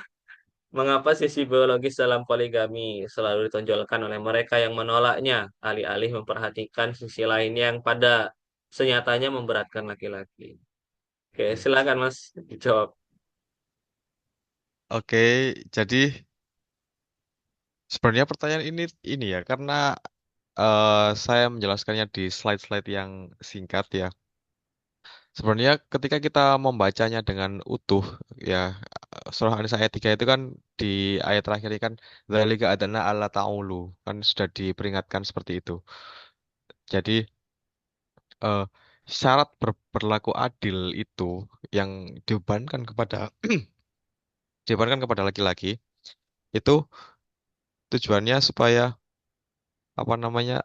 Mengapa sisi biologis dalam poligami selalu ditonjolkan oleh mereka yang menolaknya, alih-alih memperhatikan sisi lainnya yang pada senyatanya memberatkan laki-laki? Oke, silakan Mas dijawab. Oke, jadi sebenarnya pertanyaan ini ya karena saya menjelaskannya di slide-slide yang singkat ya. Sebenarnya ketika kita membacanya dengan utuh ya, surah An-Nisa ayat 3 itu kan di ayat terakhir ini kan dzalika adana alla ta'ulu kan sudah diperingatkan seperti itu. Jadi eh, syarat berlaku adil itu yang dibebankan kepada laki-laki itu tujuannya supaya apa namanya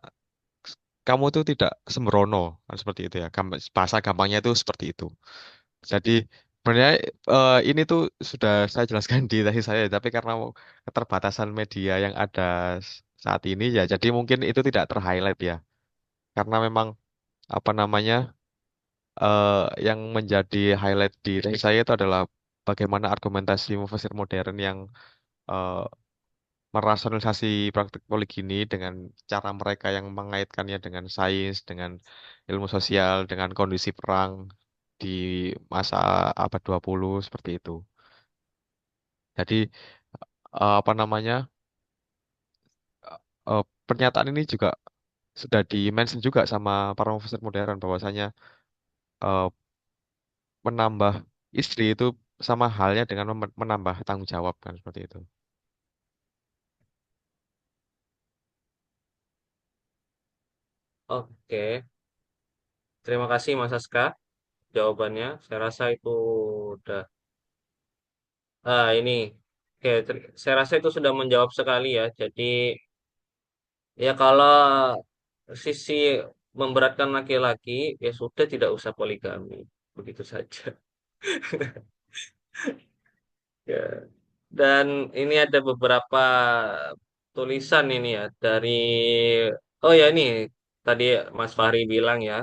kamu tuh tidak sembrono kan seperti itu ya. Bahasa gampangnya itu seperti itu. Jadi sebenarnya ini tuh sudah saya jelaskan di tesis saya, tapi karena keterbatasan media yang ada saat ini ya, jadi mungkin itu tidak ter-highlight ya. Karena memang apa namanya yang menjadi highlight di tesis saya itu adalah bagaimana argumentasi mufasir modern yang eh, merasionalisasi praktik poligini dengan cara mereka yang mengaitkannya dengan sains, dengan ilmu sosial, dengan kondisi perang di masa abad 20 seperti itu. Jadi apa namanya pernyataan ini juga sudah di-mention juga sama para profesor modern bahwasanya eh, menambah istri itu sama halnya dengan menambah tanggung jawab kan seperti itu. Oke, terima kasih Mas Aska jawabannya. Saya rasa itu udah. Ini, oke, saya rasa itu sudah menjawab sekali ya. Jadi ya kalau sisi memberatkan laki-laki, ya sudah tidak usah poligami. Begitu saja. Ya. Dan ini ada beberapa tulisan ini ya oh ya ini tadi Mas Fahri bilang ya,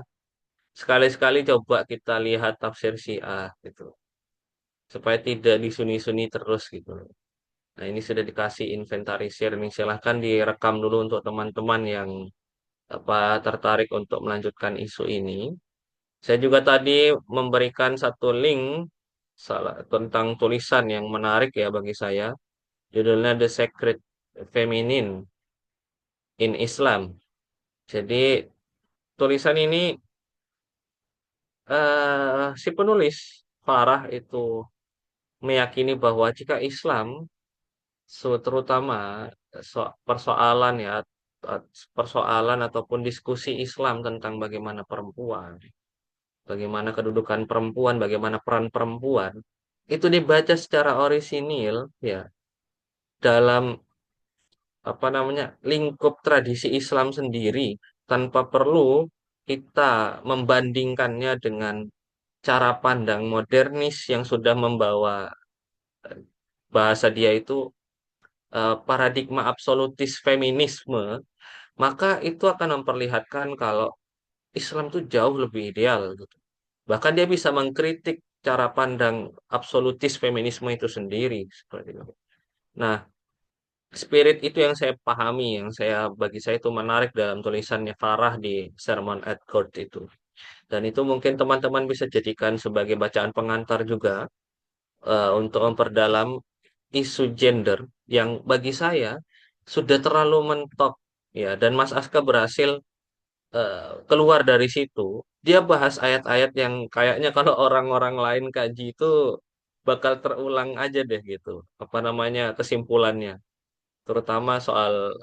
sekali-sekali coba kita lihat tafsir Syiah gitu, supaya tidak disuni-suni terus gitu. Nah, ini sudah dikasih inventarisir nih, silahkan direkam dulu untuk teman-teman yang tertarik untuk melanjutkan isu ini. Saya juga tadi memberikan satu link tentang tulisan yang menarik ya bagi saya. Judulnya The Sacred Feminine in Islam. Jadi tulisan ini si penulis Farah itu meyakini bahwa jika Islam terutama persoalan ya eh, persoalan ataupun diskusi Islam tentang bagaimana perempuan, bagaimana kedudukan perempuan, bagaimana peran perempuan itu dibaca secara orisinil ya dalam lingkup tradisi Islam sendiri tanpa perlu kita membandingkannya dengan cara pandang modernis yang sudah membawa bahasa dia itu paradigma absolutis feminisme, maka itu akan memperlihatkan kalau Islam itu jauh lebih ideal gitu. Bahkan dia bisa mengkritik cara pandang absolutis feminisme itu sendiri seperti itu. Nah, spirit itu yang saya pahami, yang bagi saya itu menarik dalam tulisannya Farah di Sermon at Court itu. Dan itu mungkin teman-teman bisa jadikan sebagai bacaan pengantar juga untuk memperdalam isu gender yang bagi saya sudah terlalu mentok ya, dan Mas Aska berhasil keluar dari situ. Dia bahas ayat-ayat yang kayaknya kalau orang-orang lain kaji itu bakal terulang aja deh gitu. Apa namanya kesimpulannya, terutama soal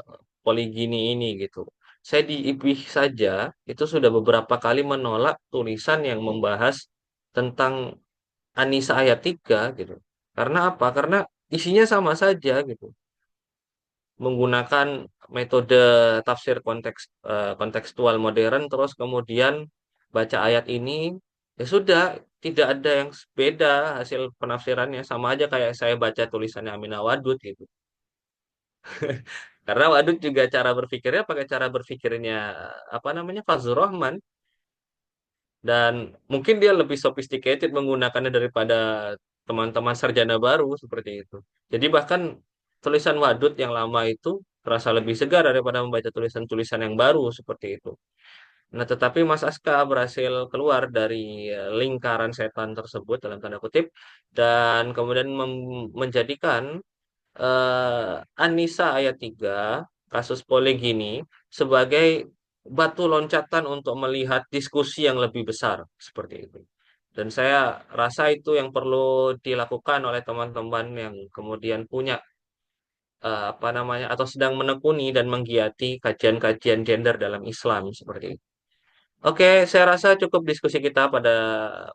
poligini ini gitu. Saya di IPIH saja itu sudah beberapa kali menolak tulisan yang membahas tentang Anisa ayat 3 gitu. Karena apa? Karena isinya sama saja gitu. Menggunakan metode tafsir kontekstual modern, terus kemudian baca ayat ini, ya sudah, tidak ada yang beda hasil penafsirannya, sama aja kayak saya baca tulisannya Aminah Wadud gitu. Karena Wadud juga cara berpikirnya pakai cara berpikirnya apa namanya Fazlur Rahman, dan mungkin dia lebih sophisticated menggunakannya daripada teman-teman sarjana baru seperti itu. Jadi bahkan tulisan Wadud yang lama itu terasa lebih segar daripada membaca tulisan-tulisan yang baru seperti itu. Nah, tetapi Mas Aska berhasil keluar dari lingkaran setan tersebut dalam tanda kutip, dan kemudian menjadikan Anisa ayat 3 kasus Poligini sebagai batu loncatan untuk melihat diskusi yang lebih besar seperti itu. Dan saya rasa itu yang perlu dilakukan oleh teman-teman yang kemudian punya apa namanya atau sedang menekuni dan menggiati kajian-kajian gender dalam Islam seperti itu. Oke, saya rasa cukup diskusi kita pada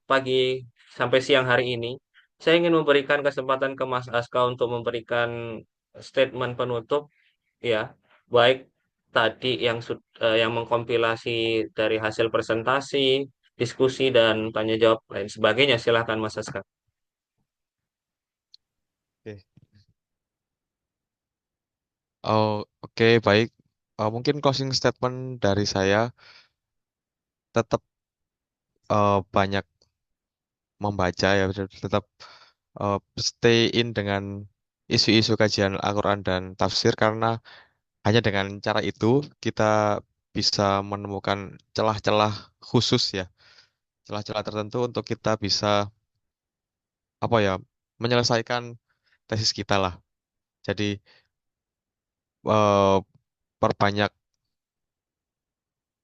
pagi sampai siang hari ini. Saya ingin memberikan kesempatan ke Mas Aska untuk memberikan statement penutup, ya, baik tadi yang mengkompilasi dari hasil presentasi, diskusi dan tanya jawab lain sebagainya. Silahkan Mas Aska. Oke. Oh, oke, baik. Mungkin closing statement dari saya tetap banyak membaca ya, tetap stay in dengan isu-isu kajian Al-Quran dan tafsir karena hanya dengan cara itu kita bisa menemukan celah-celah khusus ya, celah-celah tertentu untuk kita bisa apa ya, menyelesaikan tesis kita lah. Jadi eh, perbanyak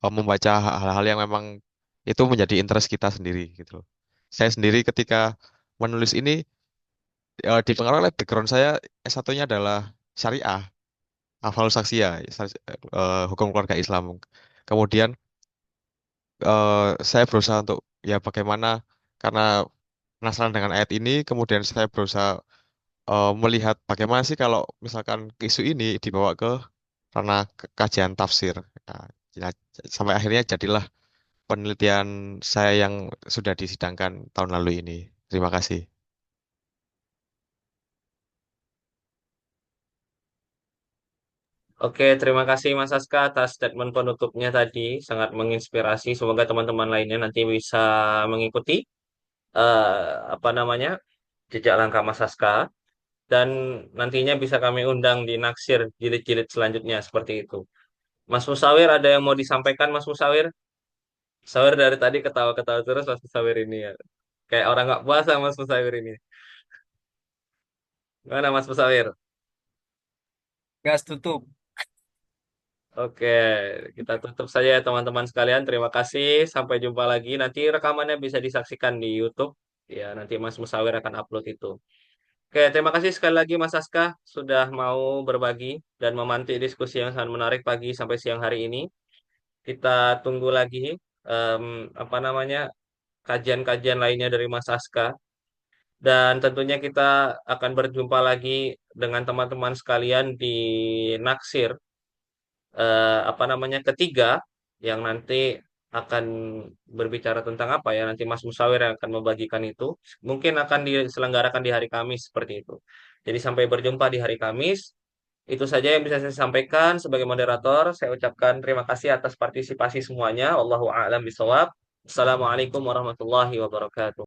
membaca hal-hal yang memang itu menjadi interest kita sendiri gitu loh. Saya sendiri ketika menulis ini dipengaruhi oleh background saya S1-nya adalah syariah, Afalus Saksiyah, hukum keluarga Islam. Kemudian saya berusaha untuk ya bagaimana karena penasaran dengan ayat ini, kemudian saya berusaha melihat bagaimana sih kalau misalkan isu ini dibawa ke ranah kajian tafsir. Nah, ya, sampai akhirnya jadilah penelitian saya yang sudah disidangkan tahun lalu ini. Terima kasih. Oke, terima kasih Mas Aska atas statement penutupnya tadi, sangat menginspirasi. Semoga teman-teman lainnya nanti bisa mengikuti apa namanya jejak langkah Mas Aska, dan nantinya bisa kami undang di naksir jilid-jilid selanjutnya seperti itu. Mas Musawir ada yang mau disampaikan Mas Musawir? Musawir dari tadi ketawa-ketawa terus Mas Musawir ini ya. Kayak orang nggak puasa Mas Musawir ini. Mana Mas Musawir? Gas tutup. Oke, kita tutup saja ya teman-teman sekalian. Terima kasih. Sampai jumpa lagi. Nanti rekamannya bisa disaksikan di YouTube. Ya, nanti Mas Musawir akan upload itu. Oke, terima kasih sekali lagi Mas Aska sudah mau berbagi dan memantik diskusi yang sangat menarik pagi sampai siang hari ini. Kita tunggu lagi em, apa namanya kajian-kajian lainnya dari Mas Aska, dan tentunya kita akan berjumpa lagi dengan teman-teman sekalian di Naksir apa namanya ketiga, yang nanti akan berbicara tentang apa ya, nanti Mas Musawir yang akan membagikan itu, mungkin akan diselenggarakan di hari Kamis seperti itu. Jadi sampai berjumpa di hari Kamis. Itu saja yang bisa saya sampaikan sebagai moderator. Saya ucapkan terima kasih atas partisipasi semuanya. Wallahu a'lam bishawab. Assalamualaikum warahmatullahi wabarakatuh.